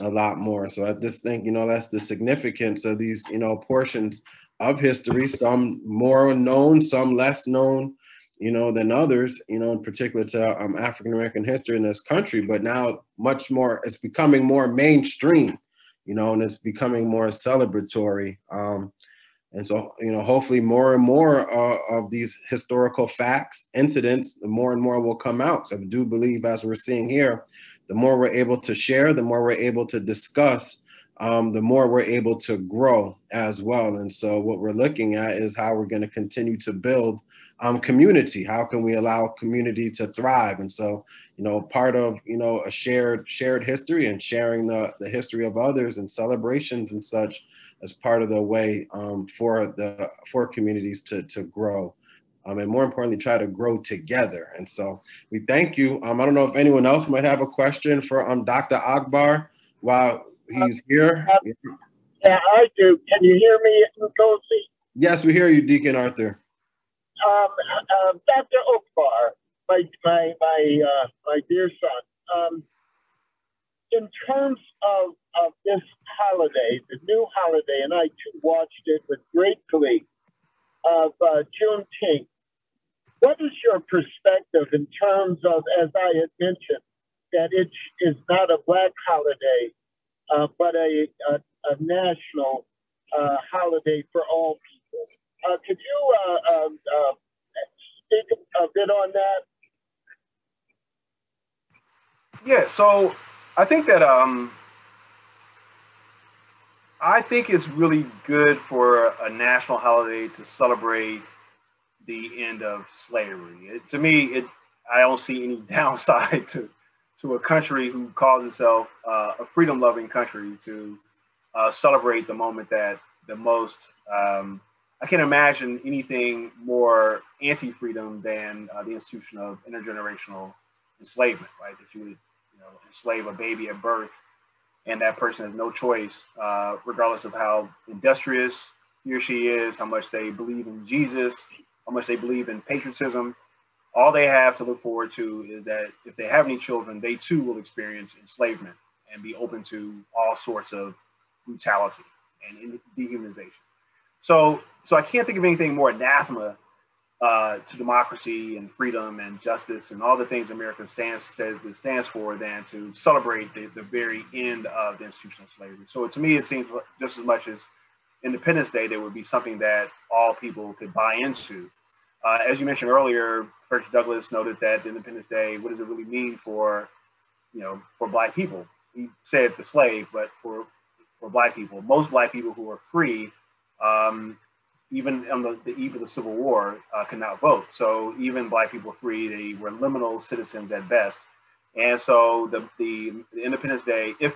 a lot more. So I just think, that's the significance of these, portions of history, some more known, some less known, than others, in particular to African-American history in this country, but now much more, it's becoming more mainstream, and it's becoming more celebratory. And so, hopefully more and more of these historical facts, incidents, the more and more will come out. So I do believe, as we're seeing here, the more we're able to share, the more we're able to discuss, the more we're able to grow as well. And so what we're looking at is how we're going to continue to build community. How can we allow community to thrive? And so, part of, a shared history and sharing the history of others and celebrations and such as part of the way for communities to grow. And more importantly, try to grow together. And so we thank you. I don't know if anyone else might have a question for Dr. Akbar while he's here. Yeah, I do. Can you hear me, Ngozi? Yes, we hear you, Deacon Arthur. Dr. Akbar, my dear son, in terms of this holiday, the new holiday, and I too watched it with great glee, of Juneteenth, what is your perspective in terms of, as I had mentioned, that it is not a Black holiday, but a national holiday for all people? Could you speak a bit on that? Yeah, so I think that I think it's really good for a national holiday to celebrate the end of slavery. To me, I don't see any downside to a country who calls itself a freedom-loving country to celebrate the moment that the most. I can't imagine anything more anti-freedom than the institution of intergenerational enslavement, right? That you would, enslave a baby at birth, and that person has no choice, regardless of how industrious he or she is, how much they believe in Jesus, how much they believe in patriotism. All they have to look forward to is that if they have any children, they too will experience enslavement and be open to all sorts of brutality and dehumanization. So I can't think of anything more anathema to democracy and freedom and justice and all the things America stands for than to celebrate the very end of the institution of slavery. So to me, it seems just as much as Independence Day, there would be something that all people could buy into. As you mentioned earlier, Frederick Douglass noted that Independence Day, what does it really mean for Black people? He said the slave, but for Black people, most Black people who are free, even on the eve of the Civil War, could not vote. So even Black people free, they were liminal citizens at best. And so the Independence Day, if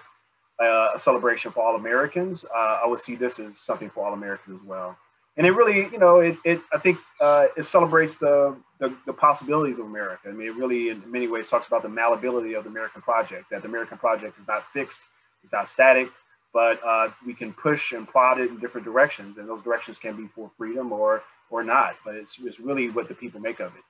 a celebration for all Americans, I would see this as something for all Americans as well. And it really, I think it celebrates the possibilities of America. I mean, it really, in many ways, talks about the malleability of the American project, that the American project is not fixed, it's not static, but we can push and plot it in different directions. And those directions can be for freedom or not, but it's really what the people make of it.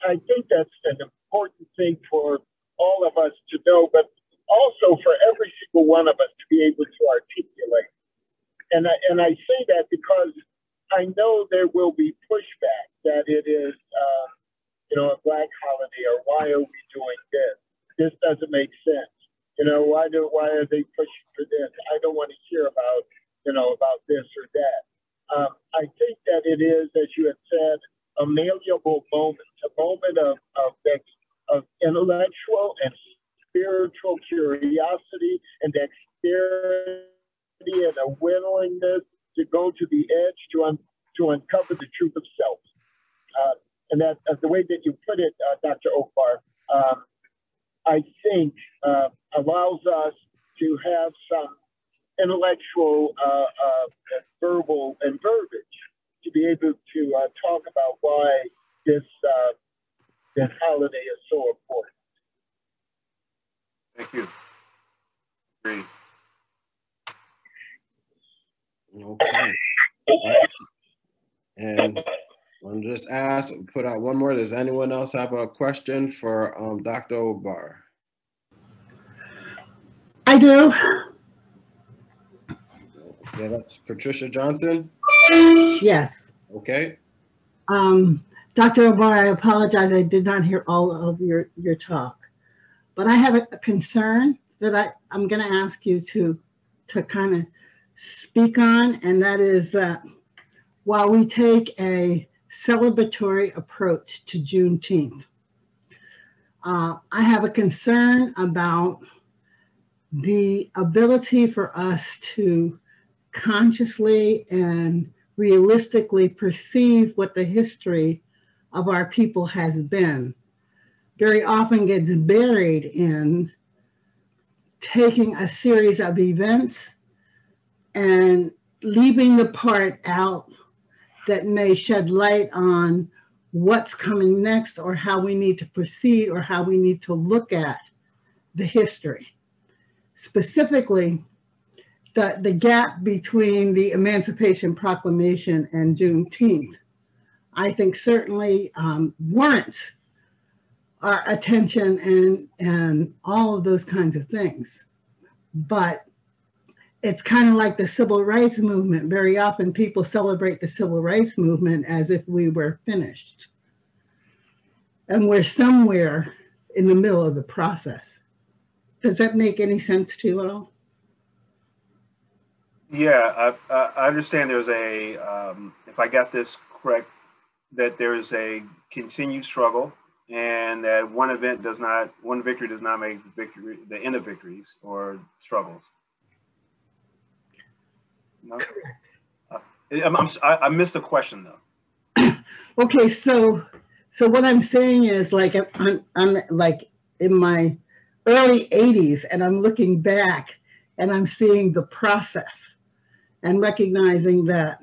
I think that's an important thing for all of us to know, but also for every single one of us to be able to articulate. And I say that because I know there will be pushback that it is, a Black holiday, or why are we doing this? This doesn't make sense. Why are they pushing for this? I don't want to hear about, about this or that. I think that it is, as you had said, a malleable moment, a moment of intellectual and spiritual curiosity and dexterity and a willingness to go to the edge to uncover the truth of self. And that the way that you put it, Dr. Okbar, I think allows us to have some intellectual, verbal, and verbiage to be able to talk about why this holiday is so important. Thank you. Great. Okay. And I'll just put out one more. Does anyone else have a question for Dr. Okbar? I do. Yeah, that's Patricia Johnson. Yes. Okay. Dr. Okbar, I apologize. I did not hear all of your talk, but I have a concern that I'm going to ask you to kind of speak on, and that is that while we take a celebratory approach to Juneteenth, I have a concern about the ability for us to consciously and realistically perceive what the history of our people has been. Very often gets buried in taking a series of events and leaving the part out that may shed light on what's coming next or how we need to proceed or how we need to look at the history. Specifically, the gap between the Emancipation Proclamation and Juneteenth, I think certainly warrants our attention and all of those kinds of things. But it's kind of like the civil rights movement. Very often people celebrate the civil rights movement as if we were finished. And we're somewhere in the middle of the process. Does that make any sense to you at all? Yeah, I understand there's a, if I got this correct, that there's a continued struggle and that one victory does not make the end of victories or struggles. No? I missed the question though. Okay, so what I'm saying is, like, I'm like in my early 80s and I'm looking back and I'm seeing the process and recognizing that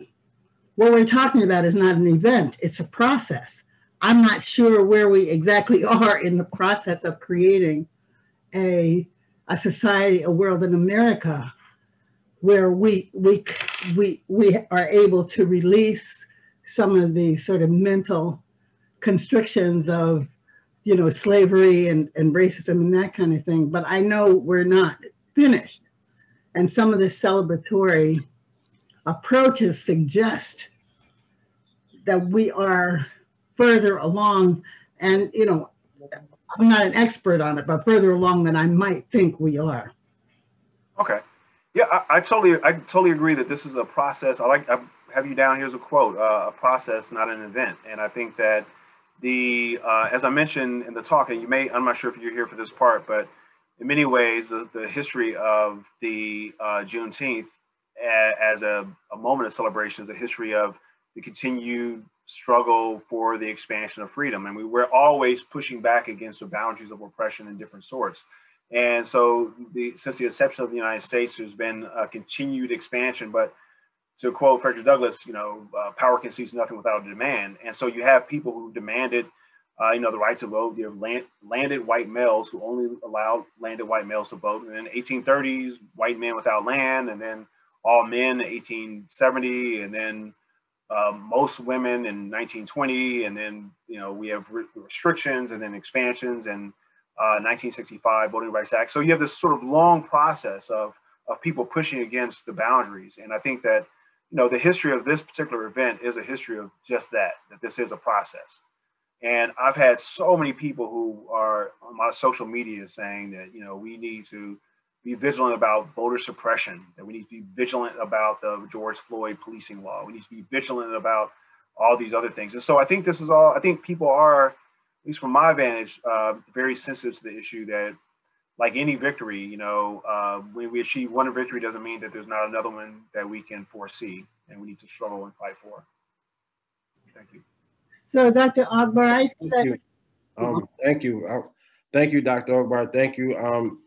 what we're talking about is not an event, it's a process. I'm not sure where we exactly are in the process of creating a society, a world in America where we are able to release some of the sort of mental constrictions of, slavery and racism and that kind of thing. But I know we're not finished. And some of the celebratory approaches suggest that we are further along. And, I'm not an expert on it, but further along than I might think we are. Okay. Yeah, I totally agree that this is a process. I have you down, here's a quote, a process, not an event. And I think that as I mentioned in the talk, and I'm not sure if you're here for this part, but in many ways, the history of the Juneteenth as a moment of celebration is a history of the continued struggle for the expansion of freedom. And we're always pushing back against the boundaries of oppression in different sorts. And so since the inception of the United States, there's been a continued expansion. But to quote Frederick Douglass, power can cease nothing without a demand. And so you have people who demanded, the right to vote. You have landed white males who only allowed landed white males to vote. And then 1830s, white men without land, and then all men in 1870, and then most women in 1920, and then we have restrictions and then expansions and 1965 Voting Rights Act. So you have this sort of long process of people pushing against the boundaries. And I think that the history of this particular event is a history of just that this is a process. And I've had so many people who are on my social media saying that, you know, we need to be vigilant about voter suppression, that we need to be vigilant about the George Floyd policing law. We need to be vigilant about all these other things. And so I think this is all, I think people are, at least from my vantage, very sensitive to the issue that, like any victory, you know, when we achieve one victory doesn't mean that there's not another one that we can foresee and we need to struggle and fight for. Thank you. So Dr. Ogbar, I see that. Thank you. Thank you, Dr. Ogbar. Thank you,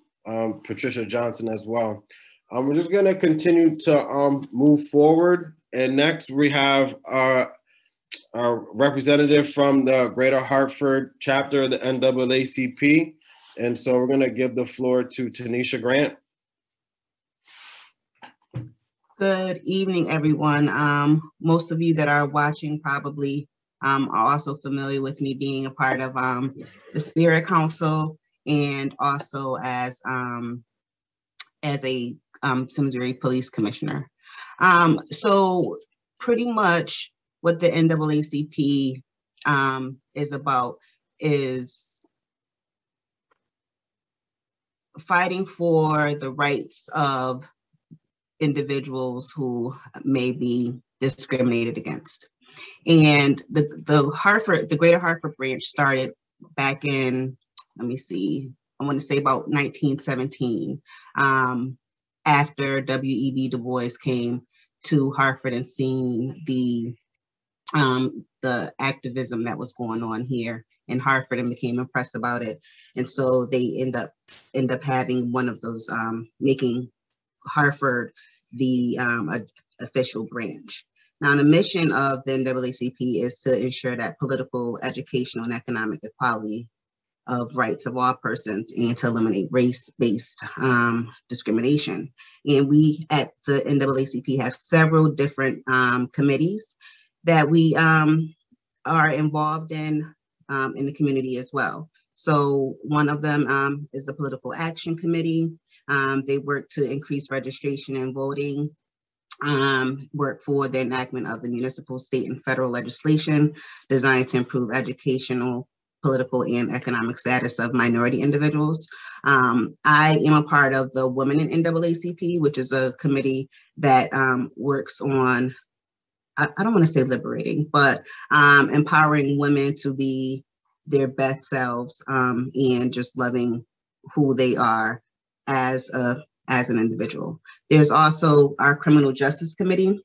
Patricia Johnson as well. We're just gonna continue to move forward. And next we have our representative from the Greater Hartford chapter of the NAACP. And so we're gonna give the floor to Tanisha Grant. Good evening, everyone. Most of you that are watching probably are also familiar with me being a part of the Spirit Council and also as a Simsbury Police Commissioner. So pretty much what the NAACP is about is fighting for the rights of individuals who may be discriminated against. And the Greater Hartford branch started back in, let me see, I want to say about 1917, after W.E.B. Du Bois came to Hartford and seen the activism that was going on here in Hartford and became impressed about it. And so they end up having one of those, making Hartford the official branch. Now, the mission of the NAACP is to ensure that political, educational, and economic equality of rights of all persons and to eliminate race-based discrimination. And we at the NAACP have several different committees that we are involved in the community as well. So one of them is the Political Action Committee. They work to increase registration and voting, work for the enactment of the municipal, state, and federal legislation designed to improve educational, political, and economic status of minority individuals. I am a part of the Women in NAACP, which is a committee that works on, I don't want to say liberating, but empowering women to be their best selves and just loving who they are as an individual. There's also our Criminal Justice Committee,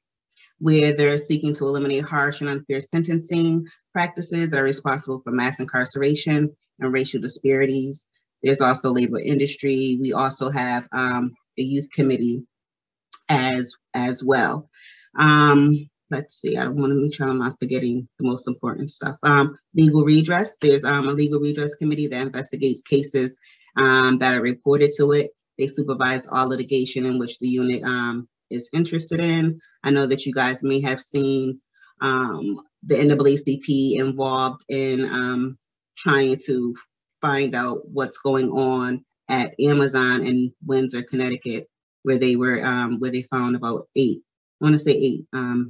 where they're seeking to eliminate harsh and unfair sentencing practices that are responsible for mass incarceration and racial disparities. There's also labor industry. We also have a youth committee as well. Let's see, I want to make sure I'm not forgetting the most important stuff. Legal redress, there's a legal redress committee that investigates cases that are reported to it. They supervise all litigation in which the unit is interested in. I know that you guys may have seen the NAACP involved in trying to find out what's going on at Amazon in Windsor, Connecticut, where they were where they found about eight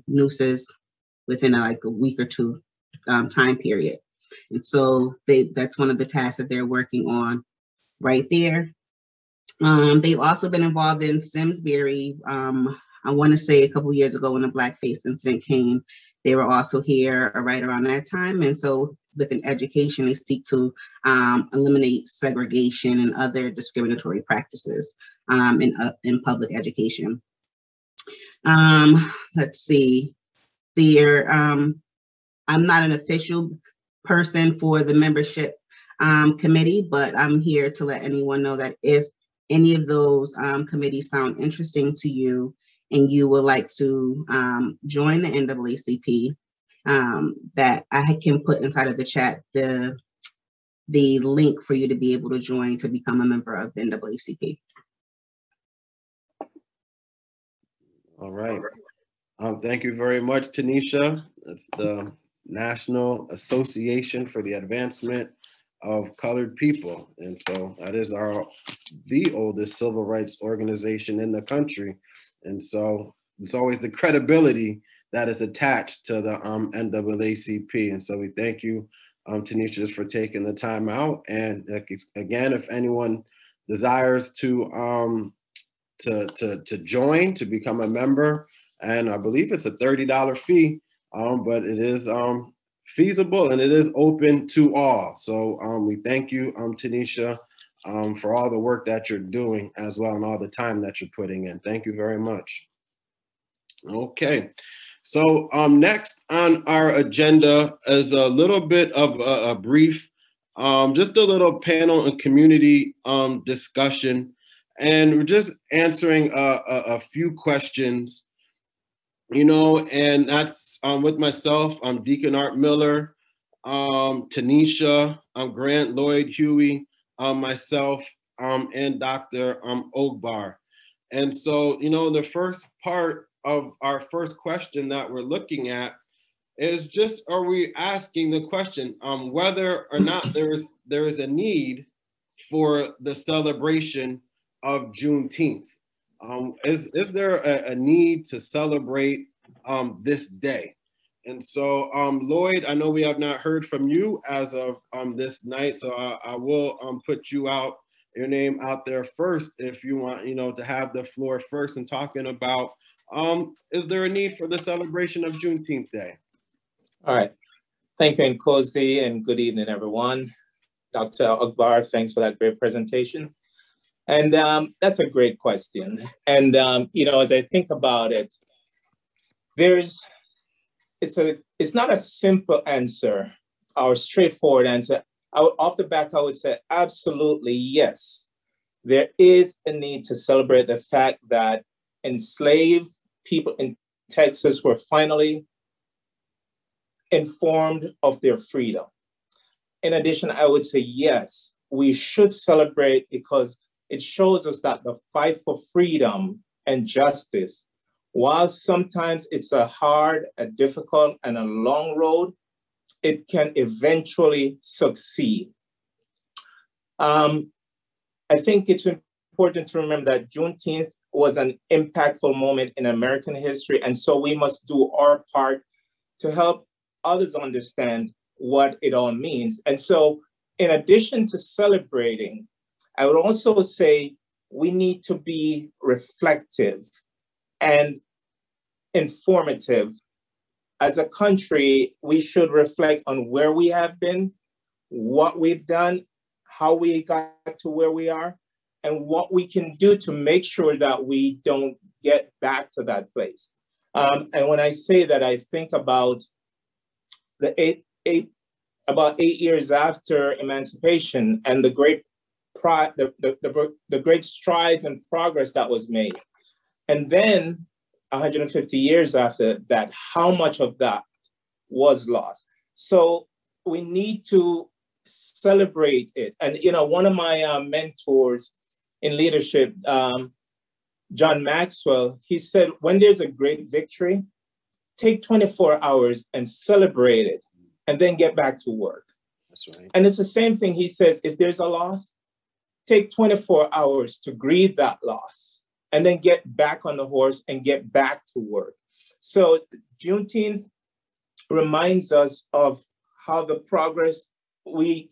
nooses within like a week or two time period. And so that's one of the tasks that they're working on right there. They've also been involved in Simsbury. I want to say a couple years ago when the blackface incident came, they were also here right around that time. And so within education, they seek to eliminate segregation and other discriminatory practices in public education. Let's see, I'm not an official person for the membership committee, but I'm here to let anyone know that if any of those committees sound interesting to you and you would like to join the NAACP, that I can put inside of the chat the link for you to be able to join to become a member of the NAACP. All right. Thank you very much, Tanisha. That's the National Association for the Advancement of Colored People. And so that is the oldest civil rights organization in the country. And so it's always the credibility that is attached to the NAACP. And so we thank you Tanisha, just for taking the time out. And again, if anyone desires to join, to become a member, and I believe it's a $30 fee, but it is feasible and it is open to all. So we thank you, Tanisha, for all the work that you're doing as well and all the time that you're putting in. Thank you very much. Okay, so next on our agenda is a little bit of a brief, just a little panel and community discussion, and we're just answering a few questions, you know, and that's with myself, I'm Deacon Art Miller, Tanisha, Grant Lloyd Huey, myself, and Dr. Ogbar. And so, you know, the first part of our first question that we're looking at is just, are we asking the question whether or not there is a need for the celebration of Juneteenth? Is there a need to celebrate this day? And so, Lloyd, I know we have not heard from you as of this night, so I will put your name out there first if you want, you know, to have the floor first and talking about, is there a need for the celebration of Juneteenth Day? All right. Thank you, Nkosi, and good evening, everyone. Dr. Ogbar, thanks for that great presentation. And that's a great question. And, you know, as I think about it, it's not a simple answer or straightforward answer. Off the back, I would say absolutely yes. There is a need to celebrate the fact that enslaved people in Texas were finally informed of their freedom. In addition, I would say yes, we should celebrate because it shows us that the fight for freedom and justice, while sometimes it's a hard, a difficult, and a long road, it can eventually succeed. I think it's important to remember that Juneteenth was an impactful moment in American history, and so we must do our part to help others understand what it all means. And so in addition to celebrating, I would also say we need to be reflective and informative. As a country, we should reflect on where we have been, what we've done, how we got to where we are, and what we can do to make sure that we don't get back to that place. And when I say that, I think about about 8 years after emancipation and the great great strides and progress that was made. And then 150 years after that, how much of that was lost? So we need to celebrate it. And, you know, one of my mentors in leadership, John Maxwell, he said, when there's a great victory, take 24 hours and celebrate it and then get back to work. That's right. And it's the same thing. He says, if there's a loss, take 24 hours to grieve that loss and then get back on the horse and get back to work. So Juneteenth reminds us of how the progress we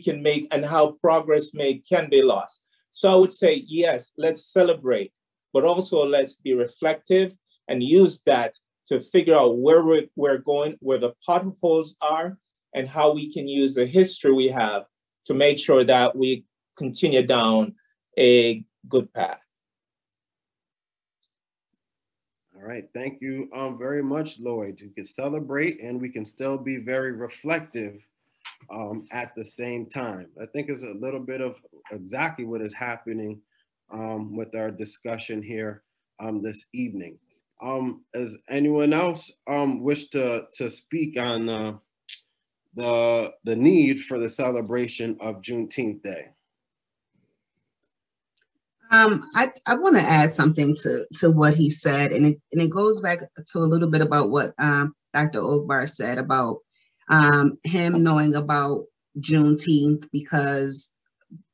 can make and how progress made can be lost. So I would say, yes, let's celebrate, but also let's be reflective and use that to figure out where we're going, where the potholes are, and how we can use the history we have to make sure that we continue down a good path. All right, thank you very much, Lloyd. We can celebrate and we can still be very reflective at the same time. I think it's a little bit of exactly what is happening with our discussion here this evening. Does anyone else wish to speak on the need for the celebration of Juneteenth Day? I want to add something to what he said, and it goes back to a little bit about what Dr. Ogbar said about him knowing about Juneteenth, because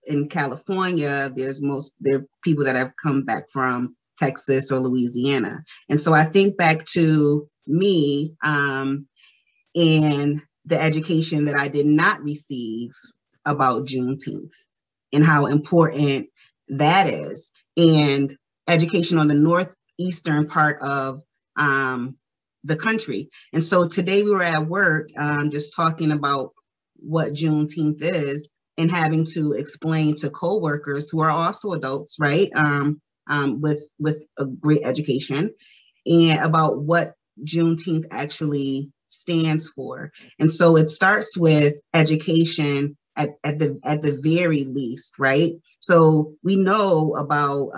in California, there are people that have come back from Texas or Louisiana. And so I think back to me, and the education that I did not receive about Juneteenth and how important that is, and education on the northeastern part of the country. And so today we were at work just talking about what Juneteenth is and having to explain to coworkers who are also adults, right, with a great education, and about what Juneteenth actually stands for. And so it starts with education at the very least, right? So we know about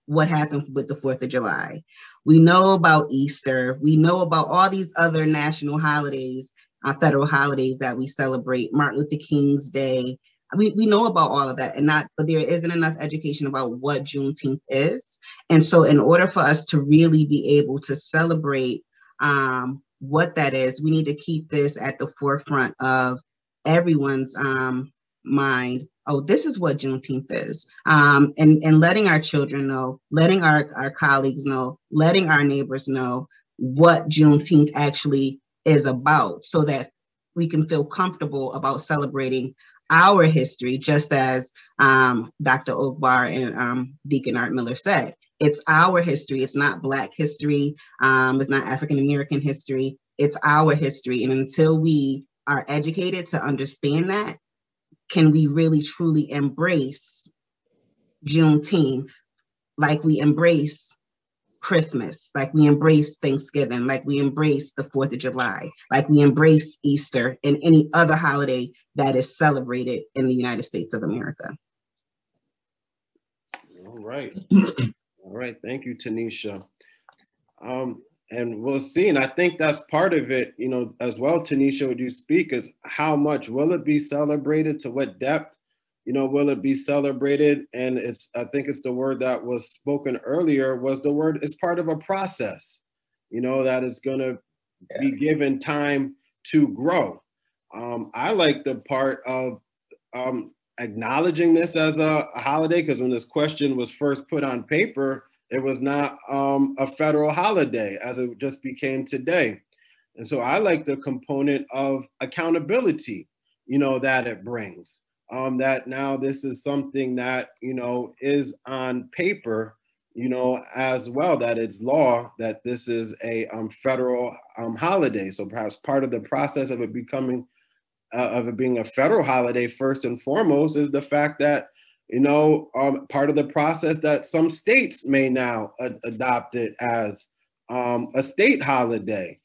what happened with the 4th of July. We know about Easter. We know about all these other national holidays, federal holidays that we celebrate, Martin Luther King's Day. We know about all of that, but there isn't enough education about what Juneteenth is. And so in order for us to really be able to celebrate what that is, we need to keep this at the forefront of everyone's mind. Oh, this is what Juneteenth is. And letting our children know, letting our colleagues know, letting our neighbors know what Juneteenth actually is about, so that we can feel comfortable about celebrating our history, just as Dr. Ogbar and Deacon Art Miller said. It's our history. It's not Black history. It's not African American history. It's our history. And until we are educated to understand that, can we really truly embrace Juneteenth like we embrace Christmas, like we embrace Thanksgiving, like we embrace the 4th of July, like we embrace Easter and any other holiday that is celebrated in the United States of America. All right. All right. Thank you, Tanisha. And we'll see. And I think that's part of it, you know, as well, Tanisha, would you speak, is how much will it be celebrated, to what depth, you know, will it be celebrated? And I think it's the word that was spoken earlier, was the word, it's part of a process, you know, that is going to be given time to grow. I like the part of acknowledging this as a holiday, because when this question was first put on paper, it was not a federal holiday as it just became today. And so I like the component of accountability, you know, that it brings. That now this is something that, you know, is on paper, you know, as well, that it's law, that this is a federal holiday. So perhaps part of the process of it becoming, of it being a federal holiday, first and foremost, is the fact that, you know, part of the process that some states may now adopt it as a state holiday.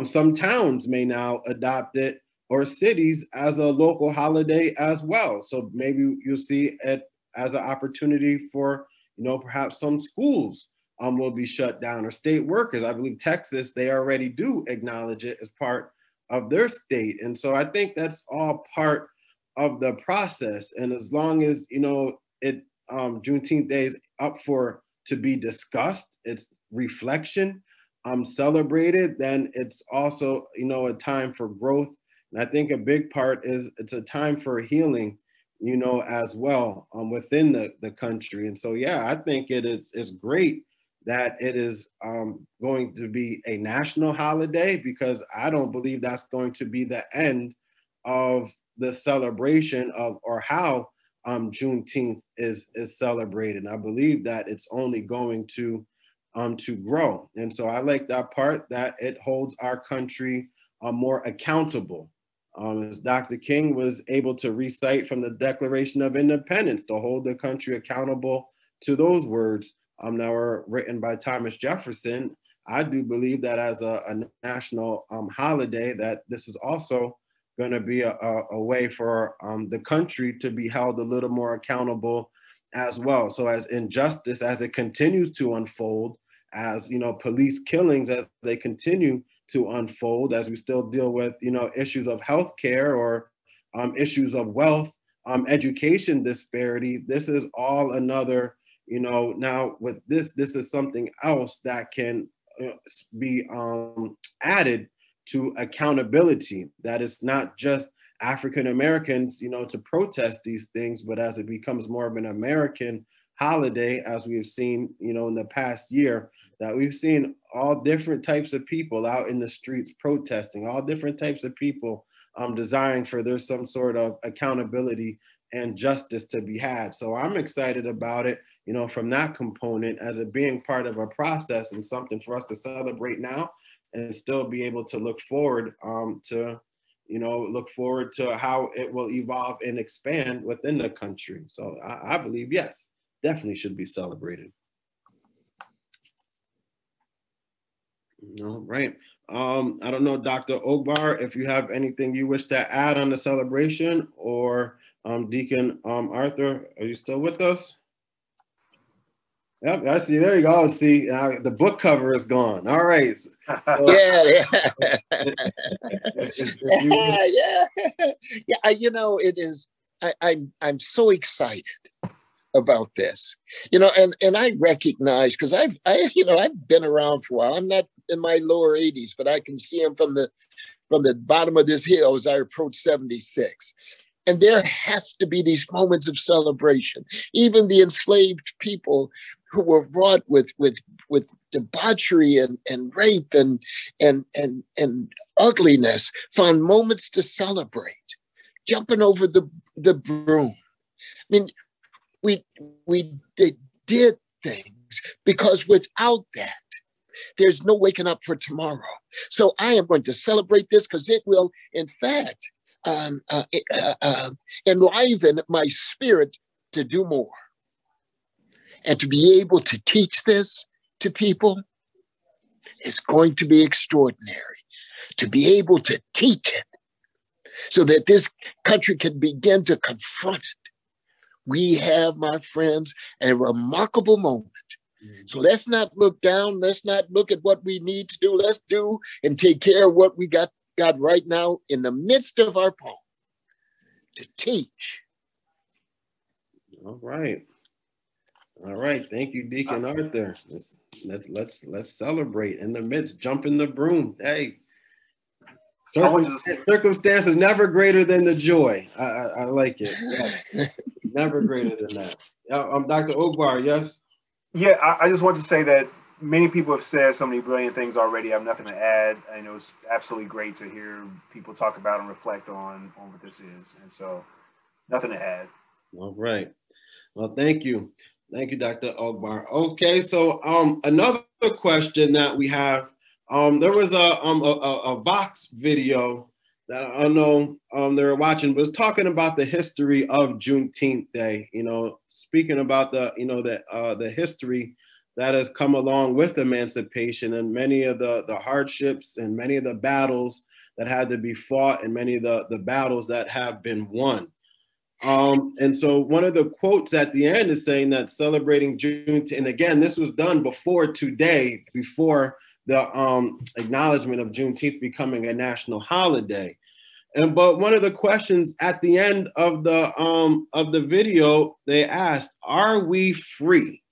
Some towns may now adopt it, or cities, as a local holiday as well. So maybe you'll see it as an opportunity for, you know, perhaps some schools will be shut down, or state workers. I believe Texas, they already do acknowledge it as part of their state. And so I think that's all part of the process. And as long as, you know, Juneteenth Day is up to be discussed, it's reflection, celebrated, then it's also, you know, a time for growth. And I think a big part is it's a time for healing, you know, as well, within the country. And so, yeah, I think it's great that it is going to be a national holiday, because I don't believe that's going to be the end of the celebration of, or how Juneteenth is celebrated. I believe that it's only going to grow. And so I like that part, that it holds our country more accountable. As Dr. King was able to recite from the Declaration of Independence, to hold the country accountable to those words that were written by Thomas Jefferson. I do believe that as a national holiday, that this is also going to be a way for the country to be held a little more accountable as well. So as injustice, as it continues to unfold, as, you know, police killings, as they continue to unfold, as we still deal with, you know, issues of healthcare, or issues of wealth, education disparity, this is all another, you know, now with this is something else that can be added to accountability, that it's not just African Americans, you know, to protest these things, but as it becomes more of an American holiday, as we've seen, you know, in the past year, that we've seen all different types of people out in the streets protesting, all different types of people desiring for there's some sort of accountability and justice to be had. So I'm excited about it, you know, from that component as it being part of a process and something for us to celebrate now and still be able to look forward to, you know, look forward to how it will evolve and expand within the country. So I believe, yes, definitely should be celebrated. All right. I don't know, Dr. Ogbar, if you have anything you wish to add on the celebration, or Deacon Arthur, are you still with us? Yep, I see. There you go. See, the book cover is gone. All right. So, Yeah. Yeah. You know, it is. I'm so excited about this. You know, and I recognize, because I've been around for a while. I'm not in my lower 80s, but I can see them from the bottom of this hill as I approach 76. And there has to be these moments of celebration. Even the enslaved people who were wrought with debauchery and rape and ugliness found moments to celebrate, jumping over the broom. I mean, they did things, because without that, there's no waking up for tomorrow. So I am going to celebrate this, because it will, in fact, enliven my spirit to do more. And to be able to teach this to people is going to be extraordinary. To be able to teach it so that this country can begin to confront it. We have, my friends, a remarkable moment. So let's not look down. Let's not look at what we need to do. Let's do and take care of what we got right now in the midst of our poem, to teach. All right. All right. Thank you, Deacon Arthur. Let's celebrate in the midst. Jump in the broom. Hey, circumstance is never greater than the joy. I like it. Yeah. Never greater than that. Dr. Ogbar, yes? Yeah, I just want to say that many people have said so many brilliant things already. I have nothing to add. I know it's absolutely great to hear people talk about and reflect on what this is. And so nothing to add. All right. Well, thank you. Thank you, Dr. Ogbar. Okay, so another question that we have, there was a Vox video that I know they were watching, but it's talking about the history of Juneteenth Day, you know, speaking about the history that has come along with emancipation and many of the hardships and many of the battles that had to be fought and many of the battles that have been won. And so one of the quotes at the end is saying that celebrating Juneteenth, and again, this was done before today, before the acknowledgement of Juneteenth becoming a national holiday. But one of the questions at the end of the video, they asked, "Are we free?"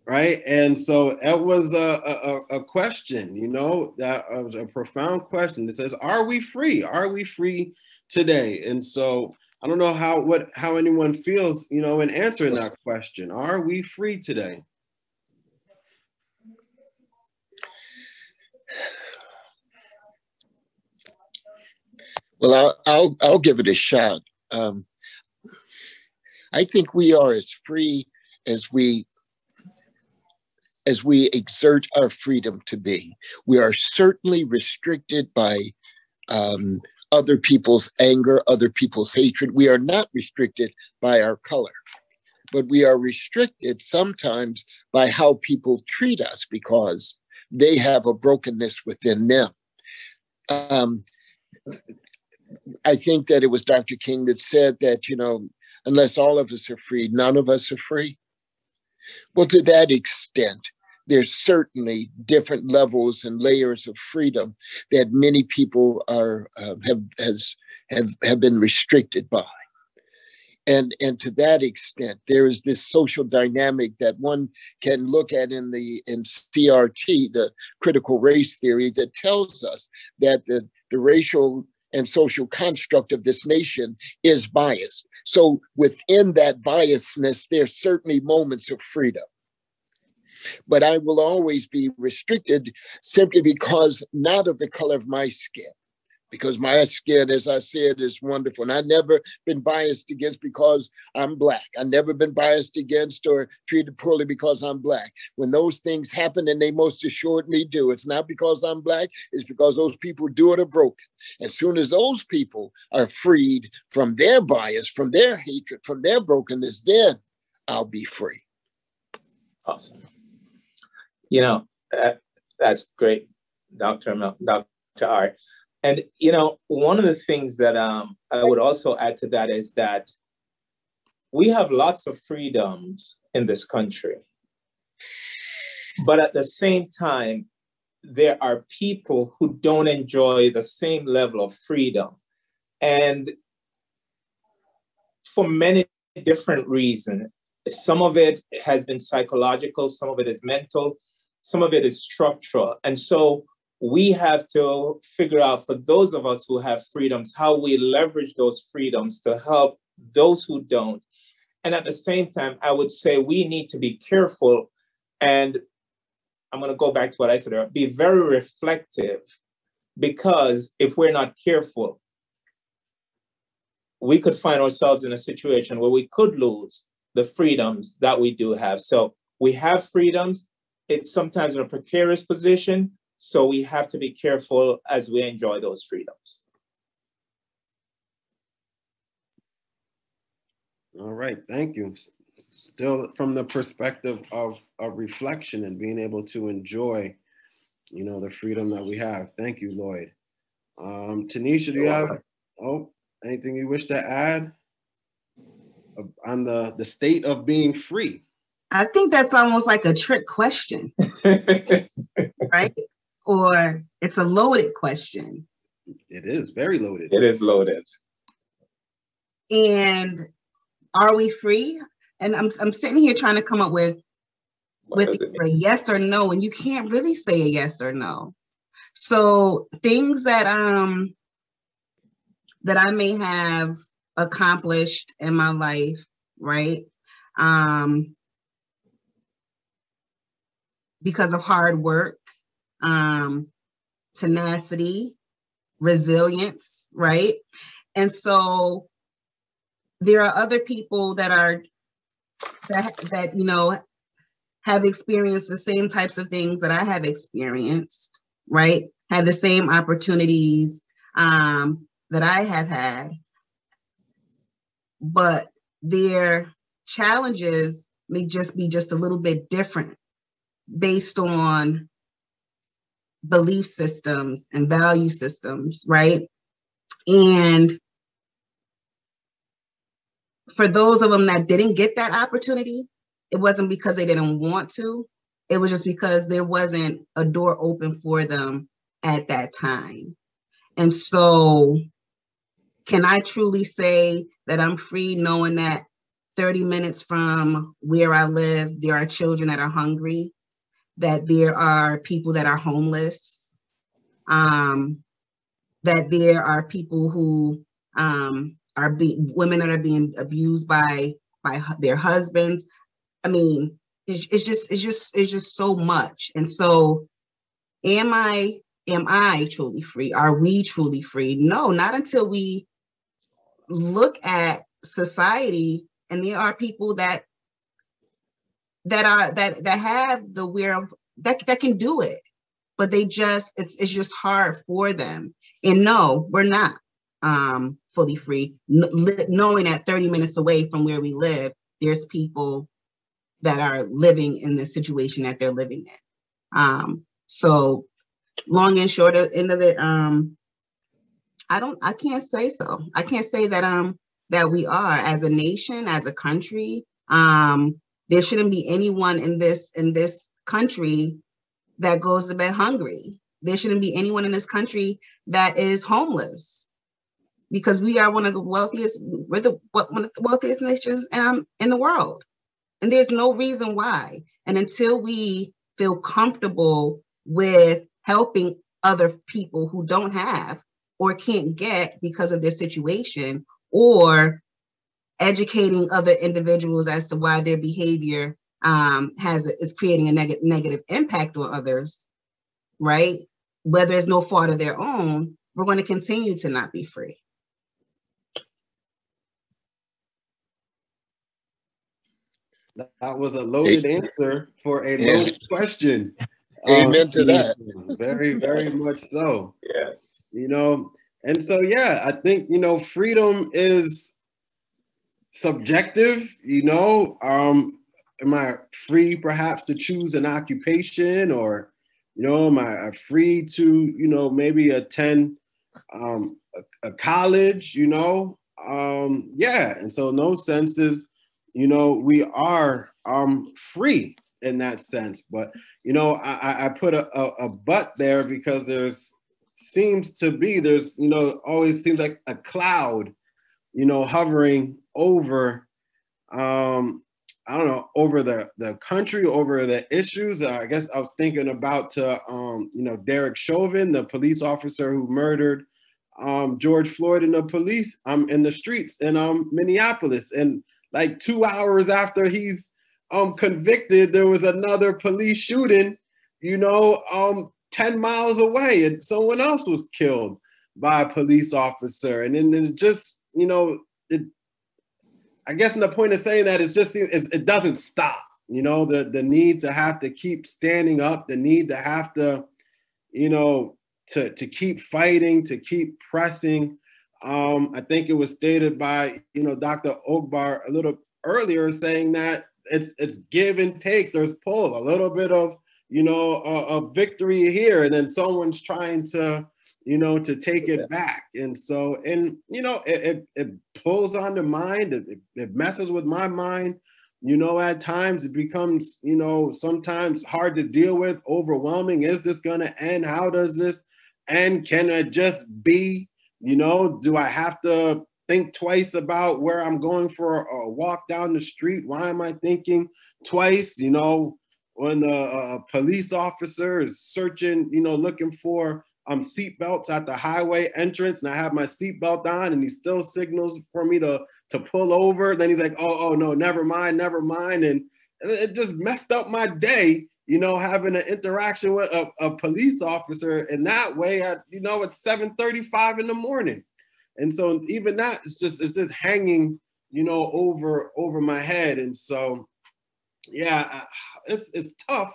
Right? And so it was a question, you know, that was a profound question. It says, "Are we free? Are we free today?" And so I don't know how anyone feels, you know, in answering that question. Are we free today? Well, I'll give it a shot. I think we are as free as we exert our freedom to be. We are certainly restricted by other people's anger, other people's hatred. We are not restricted by our color, but we are restricted sometimes by how people treat us because they have a brokenness within them. I think that it was Dr. King that said that, you know, unless all of us are free, none of us are free. Well, to that extent, there's certainly different levels and layers of freedom that many people have been restricted by. And to that extent, there is this social dynamic that one can look at in CRT, the critical race theory, that tells us that the racial and social construct of this nation is biased. So within that biasness, there's certainly moments of freedom. But I will always be restricted simply because not of the color of my skin. Because my skin, as I said, is wonderful. And I've never been biased against because I'm Black. I've never been biased against or treated poorly because I'm Black. When those things happen, and they most assuredly do, it's not because I'm Black, it's because those people do it are broken. As soon as those people are freed from their bias, from their hatred, from their brokenness, then I'll be free. Awesome. You know, that's great, Dr. Art. And, you know, one of the things that I would also add to that is that we have lots of freedoms in this country. But at the same time, there are people who don't enjoy the same level of freedom. And for many different reasons, some of it has been psychological, some of it is mental, some of it is structural. And so we have to figure out, for those of us who have freedoms, how we leverage those freedoms to help those who don't. And at the same time, I would say we need to be careful. And I'm going to go back to what I said earlier, be very reflective, because if we're not careful, we could find ourselves in a situation where we could lose the freedoms that we do have. So we have freedoms. It's sometimes in a precarious position. So we have to be careful as we enjoy those freedoms. All right, thank you. Still from the perspective of reflection and being able to enjoy, you know, the freedom that we have. Thank you, Lloyd. Tanisha, do you have anything you wish to add on the state of being free? I think that's almost like a trick question, right? Or it's a loaded question. It is very loaded. It is loaded. And are we free? And I'm sitting here trying to come up with a yes or no, and you can't really say a yes or no. So things that that I may have accomplished in my life, right? Because of hard work, tenacity, resilience, right? And so there are other people that you know have experienced the same types of things that I have experienced, right? Had the same opportunities that I have had, but their challenges may just be just a little bit different based on belief systems and value systems, right? And for those of them that didn't get that opportunity, it wasn't because they didn't want to. It was just because there wasn't a door open for them at that time. And so can I truly say that I'm free knowing that 30 minutes from where I live, there are children that are hungry, that there are people that are homeless, that there are people who women that are being abused by their husbands. I mean, it's just so much. And so am I truly free? Are we truly free? No, not until we look at society and there are people that have the will that can do it, but they just it's just hard for them. And no, we're not fully free. Knowing that 30 minutes away from where we live, there's people that are living in the situation that they're living in. So long and short of end of it, I can't say so. I can't say that that we are as a nation, as a country. There shouldn't be anyone in this country that goes to bed hungry. There shouldn't be anyone in this country that is homeless, because we are one of the wealthiest nations in the world. And there's no reason why. And until we feel comfortable with helping other people who don't have or can't get because of their situation, or educating other individuals as to why their behavior is creating a negative impact on others, right? Whether it's no fault of their own, we're going to continue to not be free. That was a loaded answer for a loaded question. Amen to that. Very, very much so. Yes. You know, and so, yeah, I think, you know, freedom is subjective, you know. Am I free perhaps to choose an occupation, or, you know, am I free to, you know, maybe attend a college, you know? Yeah, and so in those senses, you know, we are free in that sense. But, you know, I put a but there because there's, you know, always seems like a cloud, you know, hovering over, I don't know, over the country, over the issues. I guess I was thinking about, you know, Derek Chauvin, the police officer who murdered George Floyd, and the police in the streets in Minneapolis. And like 2 hours after he's convicted, there was another police shooting, you know, 10 miles away, and someone else was killed by a police officer. And then it just, you know, I guess the point of saying that is just it doesn't stop. You know, the need to have to keep standing up, the need to have to, you know, to keep fighting, to keep pressing. I think it was stated by, you know, Dr. Ogbar a little earlier, saying that it's give and take. There's pull, a little bit of, you know, a victory here, and then someone's trying to, you know, to take it back. And so, and, you know, it pulls on the mind, it messes with my mind, you know, at times it becomes, you know, sometimes hard to deal with, overwhelming. Is this going to end? How does this end? Can it just be, you know, do I have to think twice about where I'm going for a walk down the street? Why am I thinking twice? You know, when a police officer is searching, you know, looking for seat belts at the highway entrance, and I have my seat belt on, and he still signals for me to pull over. Then he's like, oh no, never mind. And it just messed up my day, you know, having an interaction with a police officer in that way at, you know, at 7:35 in the morning. And so even that, it's just hanging, you know, over my head. And so, yeah, it's tough.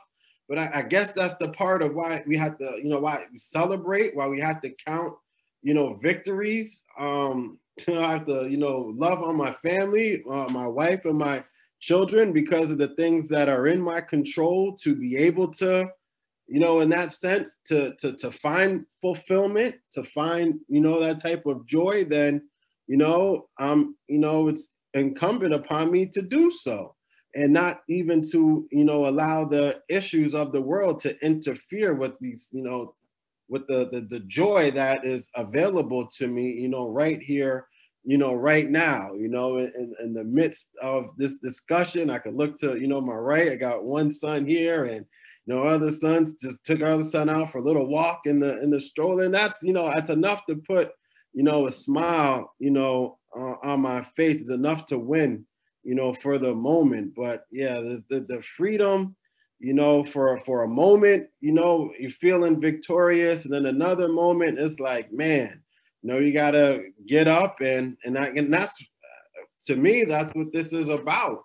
But I guess that's the part of why we have to, you know, why we celebrate, why we have to count, you know, victories. You know, I have to, you know, love on my family, my wife and my children, because of the things that are in my control, to be able to, you know, in that sense, to find fulfillment, to find, you know, that type of joy. Then, you know, it's incumbent upon me to do so. And not even to, you know, allow the issues of the world to interfere with these, you know, with the joy that is available to me, you know, right here, you know, right now, you know, in the midst of this discussion. I could look to, you know, my right, I got one son here, and, you know, other sons just took our other son out for a little walk in the stroller. And that's, you know, that's enough to put, you know, a smile, you know, on my face. Is enough to win, you know, for the moment. But yeah, the freedom, you know, for a moment, you know, you're feeling victorious, and then another moment it's like, man, you know, you gotta get up, and that's, to me, that's what this is about.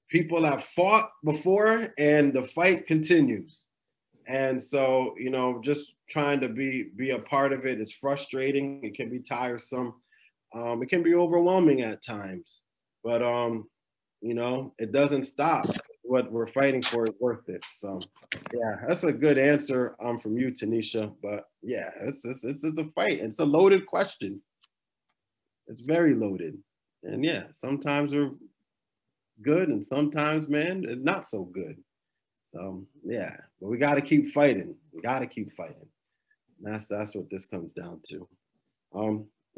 People have fought before, and the fight continues. And so, you know, just trying to be a part of it is frustrating. It can be tiresome. It can be overwhelming at times. But, you know, it doesn't stop. What we're fighting for is worth it. So, yeah, that's a good answer from you, Tanisha. But yeah, it's a fight. It's a loaded question. It's very loaded. And yeah, sometimes we're good, and sometimes, man, it's not so good. So yeah, but we got to keep fighting. We got to keep fighting. And that's what this comes down to. I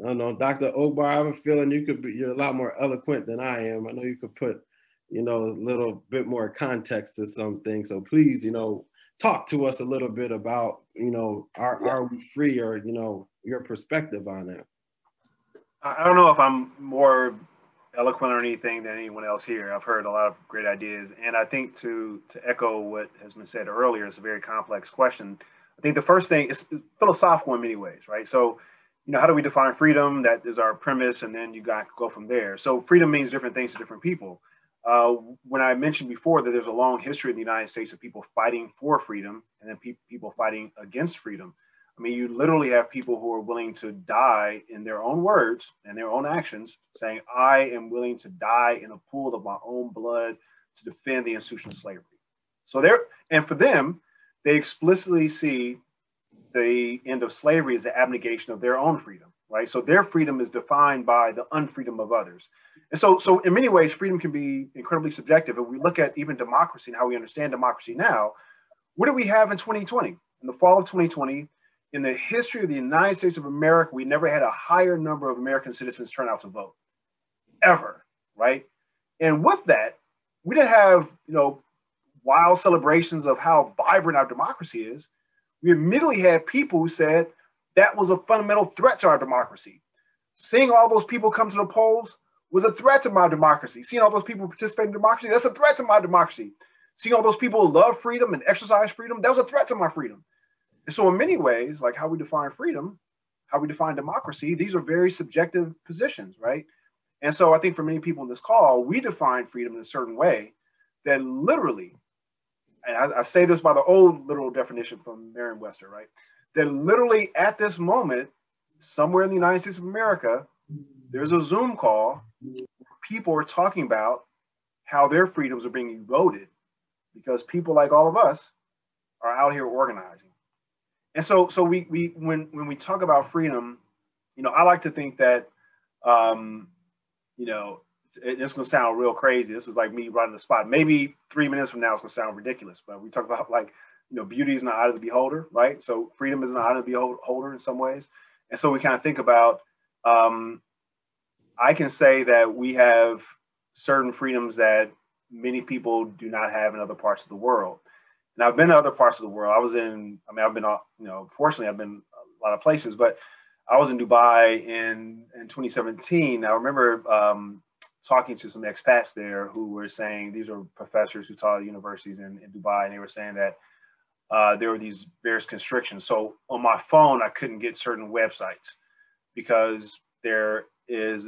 don't know, Dr. Ogbar, I have a feeling you're a lot more eloquent than I am. I know you could put, you know, a little bit more context to some things. So please, you know, talk to us a little bit about, you know, are we free, or, you know, your perspective on it. I don't know if I'm more eloquent or anything than anyone else here. I've heard a lot of great ideas. And I think to echo what has been said earlier, it's a very complex question. I think the first thing is philosophical in many ways, right? So, you know, how do we define freedom? That is our premise. And then you got to go from there. So freedom means different things to different people. When I mentioned before that there's a long history in the United States of people fighting for freedom and then people fighting against freedom. I mean, you literally have people who are willing to die in their own words and their own actions, saying, I am willing to die in a pool of my own blood to defend the institution of slavery. So and for them, they explicitly see the end of slavery as the abnegation of their own freedom, right? So their freedom is defined by the unfreedom of others. And so in many ways, freedom can be incredibly subjective. If we look at even democracy and how we understand democracy now, what do we have in 2020? In the fall of 2020, in the history of the United States of America, we never had a higher number of American citizens turn out to vote, ever, right? And with that, we didn't have, you know, wild celebrations of how vibrant our democracy is. We immediately had people who said that was a fundamental threat to our democracy. Seeing all those people come to the polls was a threat to my democracy. Seeing all those people participate in democracy, that's a threat to my democracy. Seeing all those people love freedom and exercise freedom, that was a threat to my freedom. And so in many ways, like how we define freedom, how we define democracy, these are very subjective positions, right? And so I think for many people in this call, we define freedom in a certain way that literally, and I say this by the old literal definition from Merriam-Webster, right? That literally at this moment, somewhere in the United States of America, there's a Zoom call, people are talking about how their freedoms are being eroded because people like all of us are out here organizing. And so when we talk about freedom, you know, I like to think that, you know, it's going to sound real crazy. This is like me right on the spot. Maybe 3 minutes from now, it's going to sound ridiculous, but we talk about, like, you know, beauty is in the eye of the beholder, right? So freedom is in the eye of the beholder in some ways. And so we kind of think about, I can say that we have certain freedoms that many people do not have in other parts of the world. And I've been to other parts of the world. I've been, you know, fortunately, I've been a lot of places, but I was in Dubai in 2017. I remember talking to some expats there who were saying, these are professors who taught at universities in Dubai, and they were saying that there were these various constrictions. So on my phone, I couldn't get certain websites because there is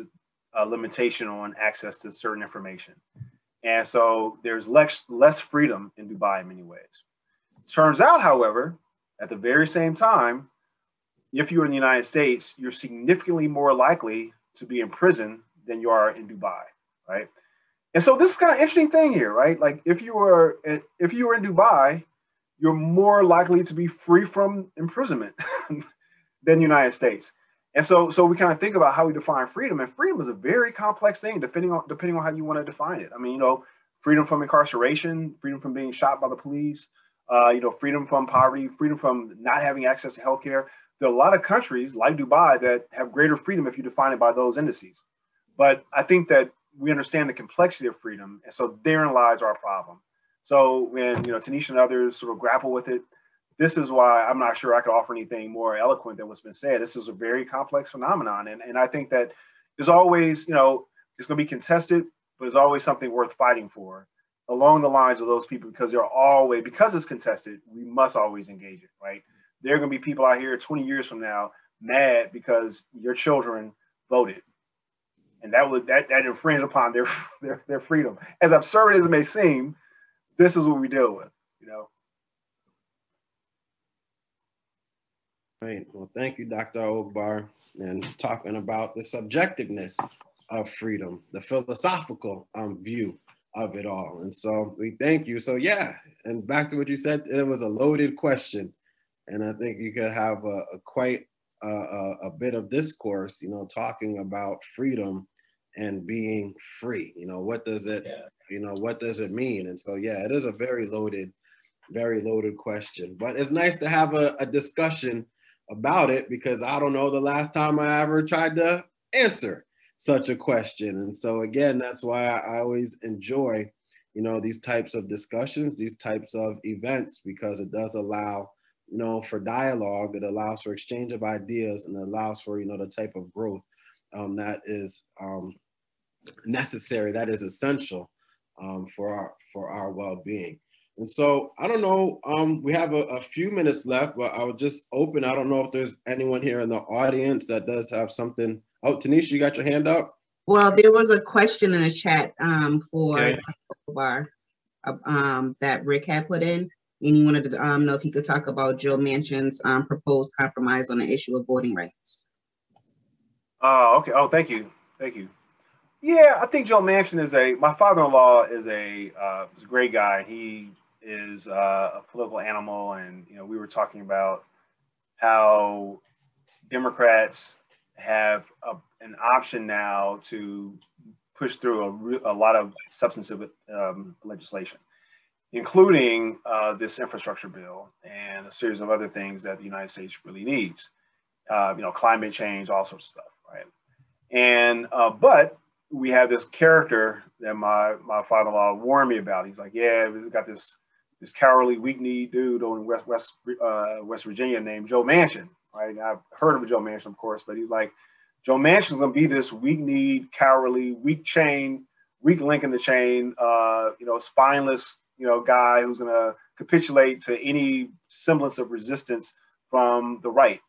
a limitation on access to certain information. And so there's less freedom in Dubai in many ways. Turns out, however, at the very same time, if you're in the United States, you're significantly more likely to be in prison than you are in Dubai, right? And so this is kind of interesting thing here, right? Like if you were in Dubai, you're more likely to be free from imprisonment than the United States. And so we kind of think about how we define freedom, and freedom is a very complex thing depending on how you want to define it. I mean, you know, freedom from incarceration, freedom from being shot by the police, you know, freedom from poverty, freedom from not having access to healthcare. There are a lot of countries like Dubai that have greater freedom if you define it by those indices. But I think that we understand the complexity of freedom, and so therein lies our problem. So when, you know, Tanisha and others sort of grapple with it, this is why I'm not sure I could offer anything more eloquent than what's been said. This is a very complex phenomenon. And I think that there's always, you know, it's going to be contested, but there's always something worth fighting for along the lines of those people, because because it's contested, we must always engage it, right? There are going to be people out here 20 years from now mad because your children voted. And that infringed upon their freedom. As absurd as it may seem, this is what we deal with, you know? Right. Well, thank you, Dr. Ogbar, and talking about the subjectiveness of freedom, the philosophical view of it all. And so we thank you. So yeah, and back to what you said, it was a loaded question. And I think you could have quite a bit of discourse, you know, talking about freedom and being free. You know, what does it, you know, what does it mean? And so, yeah, it is a very loaded question, but it's nice to have a discussion about it, because I don't know the last time I ever tried to answer such a question. And so again, that's why I always enjoy, you know, these types of discussions, these types of events, because it does allow, you know, for dialogue, it allows for exchange of ideas, and it allows for, you know, the type of growth that is necessary, that is essential for our well-being. And so I don't know, we have a few minutes left, but I would just open. I don't know if there's anyone here in the audience that does have something. Oh, Tanisha, you got your hand up? Well, there was a question in the chat for Okay. Bar, that Rick had put in, and he wanted to know if he could talk about Joe Manchin's proposed compromise on the issue of voting rights. Okay. Oh, thank you. Thank you. Yeah, I think Joe Manchin is my father-in-law is a great guy. He is a political animal. And, you know, we were talking about how Democrats have an option now to push through a lot of substantive legislation, including this infrastructure bill and a series of other things that the United States really needs. You know, climate change, all sorts of stuff, right? And but we have this character that my father-in-law warned me about. He's like, yeah, we've got this cowardly, weak-kneed dude over in West Virginia named Joe Manchin, right? And I've heard of Joe Manchin, of course, but he's like, Joe Manchin's gonna be this weak-kneed, cowardly, weak link in the chain, you know, spineless, you know, guy who's gonna capitulate to any semblance of resistance from the right.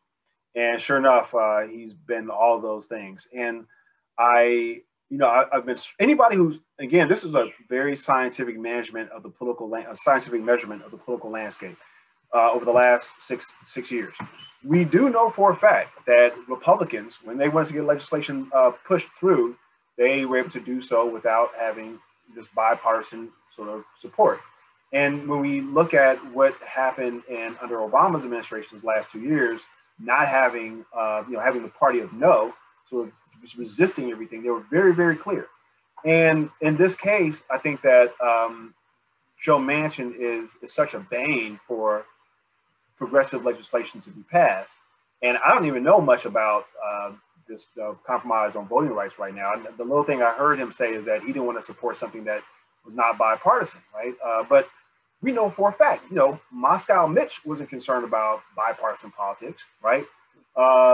And sure enough, he's been all of those things. And I've been, anybody who's, again, this is a very scientific measurement of the political landscape over the last six years. We do know for a fact that Republicans, when they wanted to get legislation pushed through, they were able to do so without having this bipartisan sort of support. And when we look at what happened under Obama's administration's last 2 years, not having, having the party of no, sort of just resisting everything, they were very, very clear. And in this case, I think that Joe Manchin is such a bane for progressive legislation to be passed. And I don't even know much about this compromise on voting rights right now. And the little thing I heard him say is that he didn't want to support something that was not bipartisan, right? But we know for a fact, you know, Moscow Mitch wasn't concerned about bipartisan politics, right?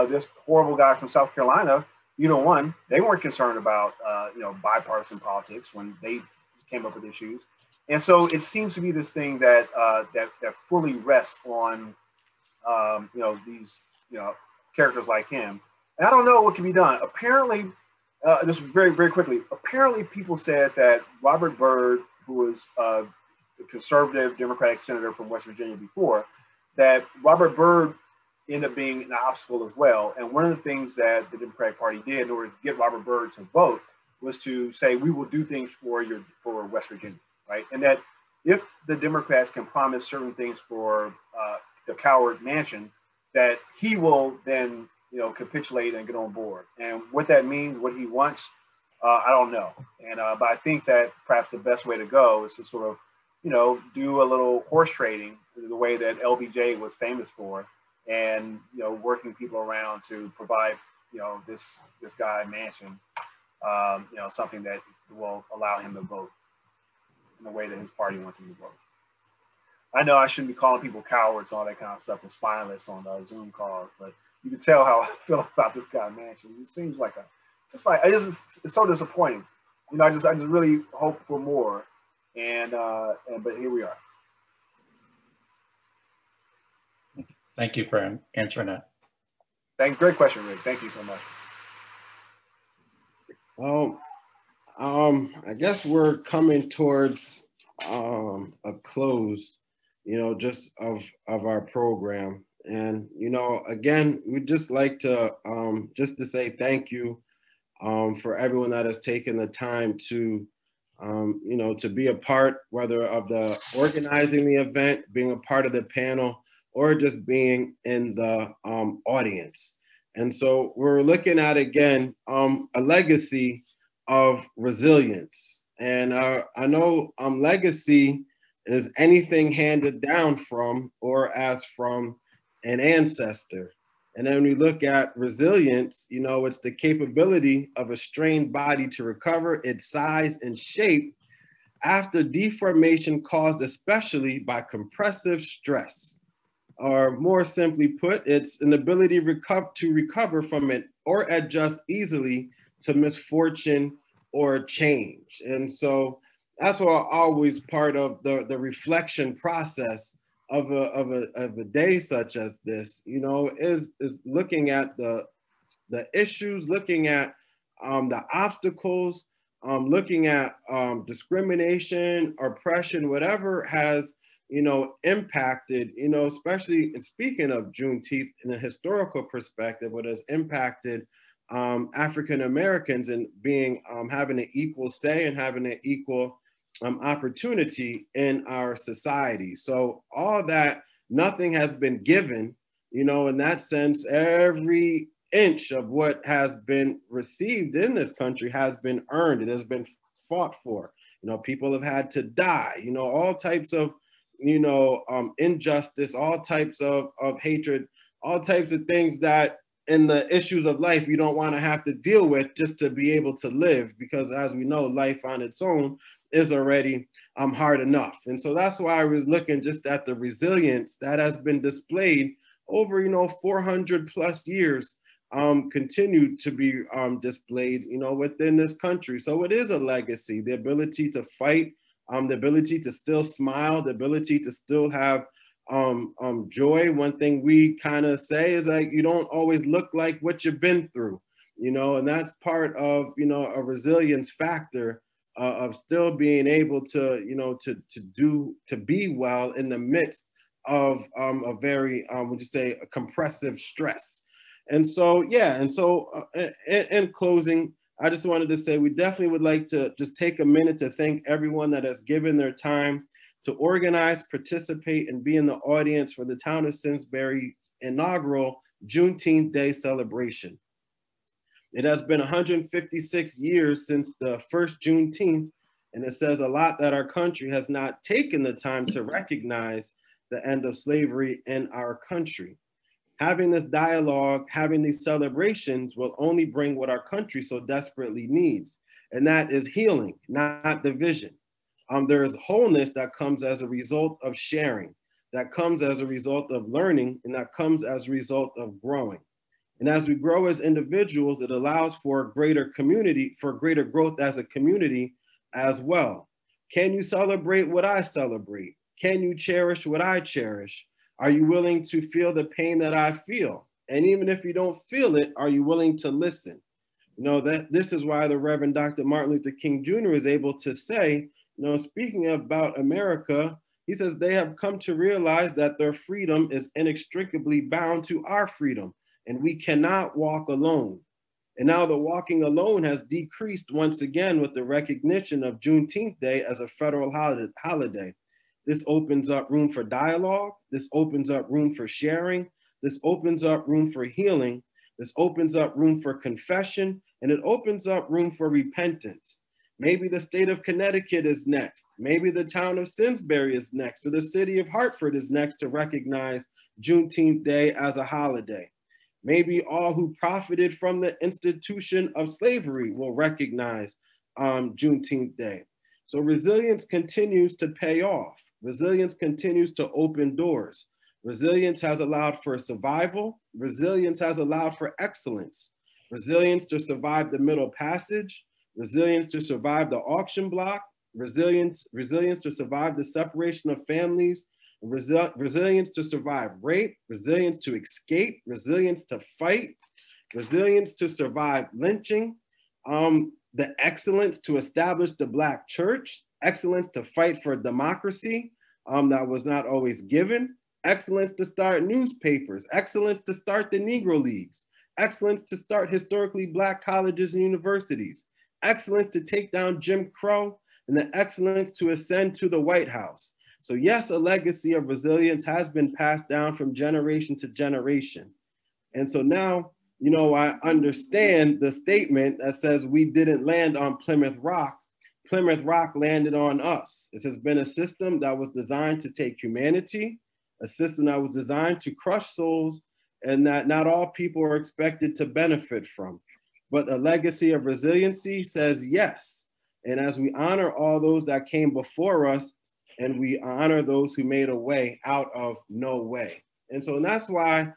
This horrible guy from South Carolina, they weren't concerned about, bipartisan politics when they came up with issues. And so it seems to be this thing that fully rests on, these, characters like him. And I don't know what can be done. Apparently, just very, very quickly, apparently people said that Robert Byrd, who was a conservative Democratic senator from West Virginia before, that Robert Byrd ended up being an obstacle as well. And one of the things that the Democratic Party did in order to get Robert Byrd to vote was to say, we will do things for West Virginia, right? And that if the Democrats can promise certain things for the coward Manchin, that he will then, capitulate and get on board. And what that means, what he wants, I don't know. And but I think that perhaps the best way to go is to sort of, do a little horse trading the way that LBJ was famous for, and working people around to provide this guy Manchin something that will allow him to vote in the way that his party wants him to vote. I know I shouldn't be calling people cowards, all that kind of stuff, and spineless on Zoom calls, but you can tell how I feel about this guy Manchin. It seems like it's so disappointing. I just really hope for more, but here we are. Thank you for answering that. Great question, Rick. Thank you so much. Well, I guess we're coming towards a close, just of our program. And, again, we'd just like to say thank you for everyone that has taken the time to, to be a part, whether of the organizing the event, being a part of the panel, or just being in the audience. And so we're looking at, again, a legacy of resilience. And I know legacy is anything handed down from or as from an ancestor. And then when we look at resilience, it's the capability of a strained body to recover its size and shape after deformation caused especially by compressive stress. Or more simply put, it's an ability to recover from it or adjust easily to misfortune or change. And so that's why always part of the reflection process of a day such as this, you know, is looking at the issues, looking at the obstacles, looking at discrimination, oppression, whatever has, you know, impacted, you know, especially speaking of Juneteenth in a historical perspective, what has impacted African Americans and being having an equal say and having an equal opportunity in our society. So all that, nothing has been given, you know, in that sense. Every inch of what has been received in this country has been earned. It has been fought for. You know, people have had to die, you know, all types of, you know, injustice, all types of hatred, all types of things that in the issues of life you don't want to have to deal with just to be able to live, because as we know, life on its own is already hard enough. And so that's why I was looking just at the resilience that has been displayed over, you know, 400 plus years, continued to be displayed, you know, within this country. So it is a legacy, the ability to fight, the ability to still smile, the ability to still have joy. One thing we kind of say is like, you don't always look like what you've been through, you know, and that's part of, you know, a resilience factor of still being able to, you know, to be well in the midst of a very, would you say, a compressive stress. And so, yeah, and so in closing, I just wanted to say we definitely would like to just take a minute to thank everyone that has given their time to organize, participate, and be in the audience for the town of Simsbury's inaugural Juneteenth Day celebration. It has been 156 years since the first Juneteenth, and it says a lot that our country has not taken the time to recognize the end of slavery in our country. Having this dialogue, having these celebrations will only bring what our country so desperately needs, and that is healing, not division. There is wholeness that comes as a result of sharing, that comes as a result of learning, and that comes as a result of growing. And as we grow as individuals, it allows for greater community, for greater growth as a community as well. Can you celebrate what I celebrate? Can you cherish what I cherish? Are you willing to feel the pain that I feel? And even if you don't feel it, are you willing to listen? You know, that this is why the Reverend Dr. Martin Luther King Jr. is able to say, you know, speaking about America, he says they have come to realize that their freedom is inextricably bound to our freedom, and we cannot walk alone. And now the walking alone has decreased once again with the recognition of Juneteenth Day as a federal holiday. This opens up room for dialogue. This opens up room for sharing. This opens up room for healing. This opens up room for confession, and it opens up room for repentance. Maybe the state of Connecticut is next. Maybe the town of Simsbury is next, or the city of Hartford is next to recognize Juneteenth Day as a holiday. Maybe all who profited from the institution of slavery will recognize Juneteenth Day. So resilience continues to pay off. Resilience continues to open doors. Resilience has allowed for survival. Resilience has allowed for excellence. Resilience to survive the Middle Passage. Resilience to survive the auction block. Resilience to survive the separation of families. Resilience to survive rape. Resilience to escape. Resilience to fight. Resilience to survive lynching. The excellence to establish the Black church, excellence to fight for democracy that was not always given, excellence to start newspapers, excellence to start the Negro Leagues, excellence to start historically Black colleges and universities, excellence to take down Jim Crow, and the excellence to ascend to the White House. So yes, a legacy of resilience has been passed down from generation to generation. And so now, you know, I understand the statement that says we didn't land on Plymouth Rock. Plymouth Rock landed on us. It has been a system that was designed to take humanity, a system that was designed to crush souls, and that not all people are expected to benefit from. But a legacy of resiliency says yes. And as we honor all those that came before us, and we honor those who made a way out of no way. And so that's why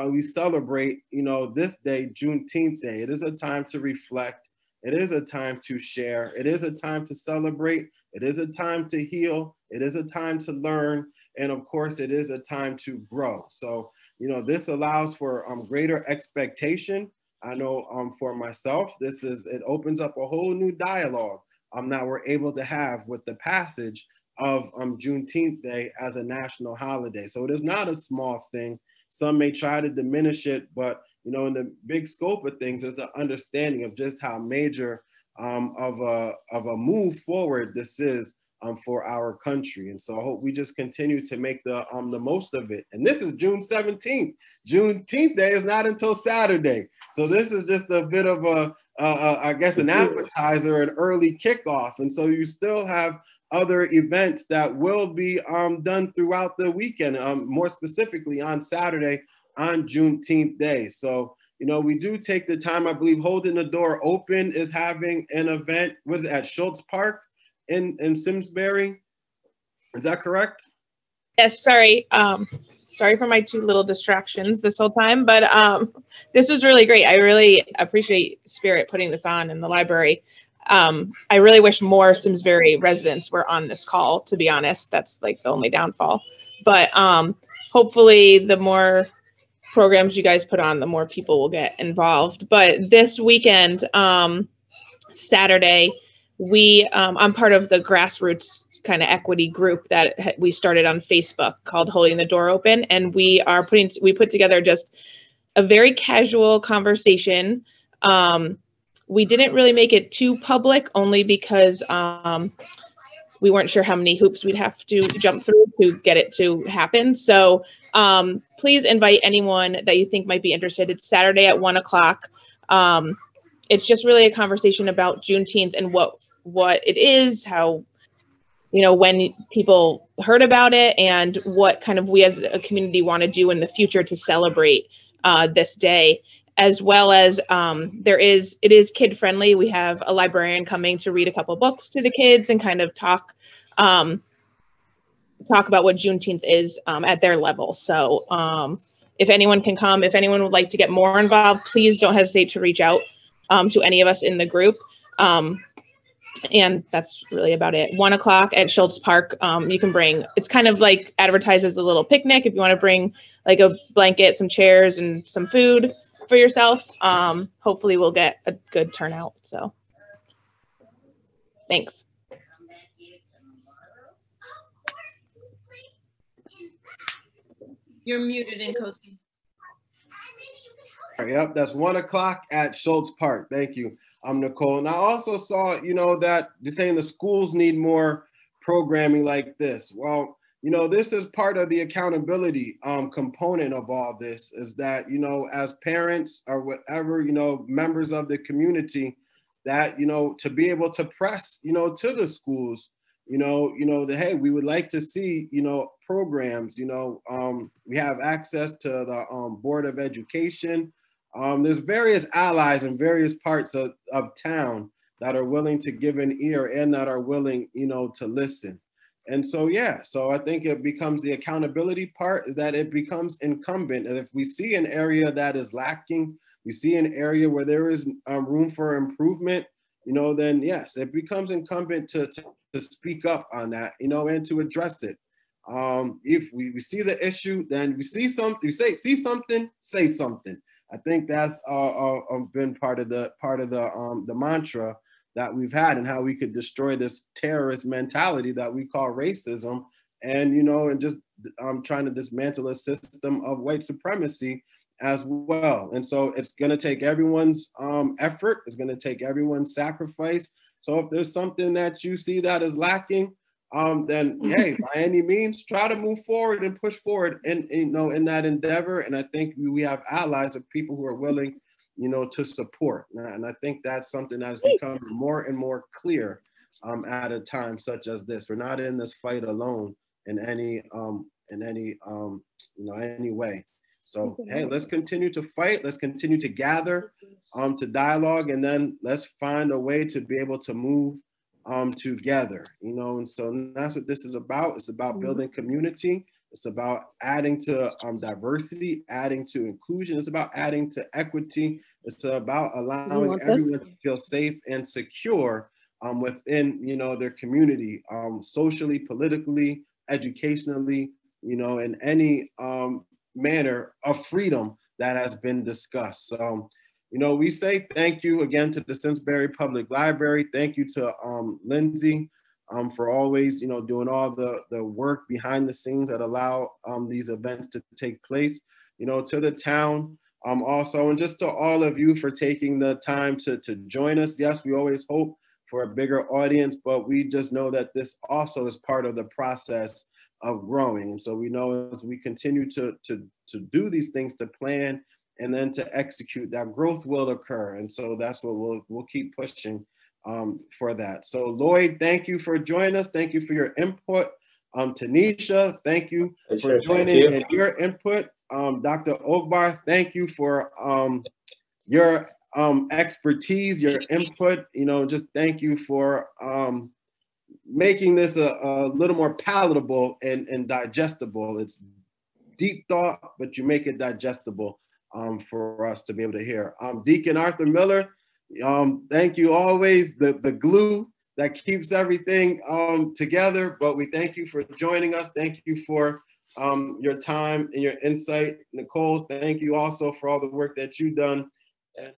we celebrate, you know, this day, Juneteenth Day. It is a time to reflect It is a time to share. It is a time to celebrate. It is a time to heal. It is a time to learn. And of course, it is a time to grow. So, you know, this allows for greater expectation. I know for myself, it opens up a whole new dialogue that we're able to have with the passage of Juneteenth Day as a national holiday. So it is not a small thing. Some may try to diminish it, but you know, in the big scope of things, there's the understanding of just how major of a move forward this is for our country. And so I hope we just continue to make the most of it. And this is June 17th. Juneteenth Day is not until Saturday. So this is just a bit of I guess, an appetizer, an early kickoff. And so you still have other events that will be done throughout the weekend, more specifically on Saturday, on Juneteenth Day. So, you know, we do take the time. I believe Holding the Door Open is having an event, was it at Schultz Park in Simsbury? Is that correct? Yes, sorry. Sorry for my two little distractions this whole time, but this was really great. I really appreciate Spirit putting this on in the library. I really wish more Simsbury residents were on this call, to be honest. That's like the only downfall. But hopefully the more programs you guys put on, the more people will get involved. But this weekend, Saturday, I'm part of the grassroots kind of equity group that we started on Facebook called Holding the Door Open. And we put together just a very casual conversation. We didn't really make it too public, only because we weren't sure how many hoops we'd have to jump through to get it to happen. So please invite anyone that you think might be interested. It's Saturday at 1 o'clock. It's just really a conversation about Juneteenth and what it is, how, you know, when people heard about it, and what kind of we as a community want to do in the future to celebrate this day, as well as it is kid friendly. We have a librarian coming to read a couple books to the kids and kind of talk about what Juneteenth is at their level. So if anyone can come, if anyone would like to get more involved, please don't hesitate to reach out to any of us in the group. And that's really about it. 1 o'clock at Schultz Park. You can bring, it's kind of like advertised as a little picnic. If you want to bring like a blanket, some chairs, and some food for yourself, hopefully we'll get a good turnout. So thanks. You're muted, Nkosi. Yep, that's 1 o'clock at Schultz Park. Thank you. I'm Nicole. And I also saw, you know, that they're saying the schools need more programming like this. Well, you know, this is part of the accountability component of all this, is that, you know, as parents or whatever, you know, members of the community, that, you know, to be able to press, you know, to the schools, you know, that, hey, we would like to see, you know, programs, you know, we have access to the Board of Education. There's various allies in various parts of town that are willing to give an ear and that are willing, you know, to listen. And so, yeah, so I think it becomes the accountability part, that it becomes incumbent. And if we see an area that is lacking, we see an area where there is room for improvement, you know, then yes, it becomes incumbent to speak up on that, you know, and to address it. If we see the issue, then we see something, you see something, say something. I think that's been part of the mantra that we've had, and how we could destroy this terrorist mentality that we call racism, and, you know, and just trying to dismantle a system of white supremacy as well. And so it's going to take everyone's effort. It's going to take everyone's sacrifice. So if there's something that you see that is lacking, then hey, by any means, try to move forward and push forward in, you know, in that endeavor. And I think we have allies of people who are willing, you know, to support. And I think that's something that has become more and more clear at a time such as this. We're not in this fight alone in any you know, any way. So hey, let's continue to fight. Let's continue to gather, to dialogue, and then let's find a way to be able to move together, you know. And so that's what this is about. It's about building community. It's about adding to diversity, adding to inclusion. It's about adding to equity. It's about allowing everyone to feel safe and secure within, you know, their community, socially, politically, educationally, you know, in any manner of freedom that has been discussed. So, you know, we say thank you again to the Simsbury Public Library. Thank you to Lindsay for always, you know, doing all the work behind the scenes that allow these events to take place, you know, to the town also, and just to all of you for taking the time to join us. Yes, we always hope for a bigger audience, but we just know that this also is part of the process of growing. And so we know as we continue to do these things, to plan and then to execute, that growth will occur. And so that's what we'll keep pushing for that. So Lloyd, thank you for joining us. Thank you for your input. Tanisha, thank you for joining and your input. Dr. Ogbar, thank you for your expertise, your input. You know, just thank you for making this a little more palatable and digestible. It's deep thought, but you make it digestible for us to be able to hear. Deacon Arthur Miller, thank you always, the glue that keeps everything together, but we thank you for joining us. Thank you for your time and your insight. Nicole, thank you also for all the work that you've done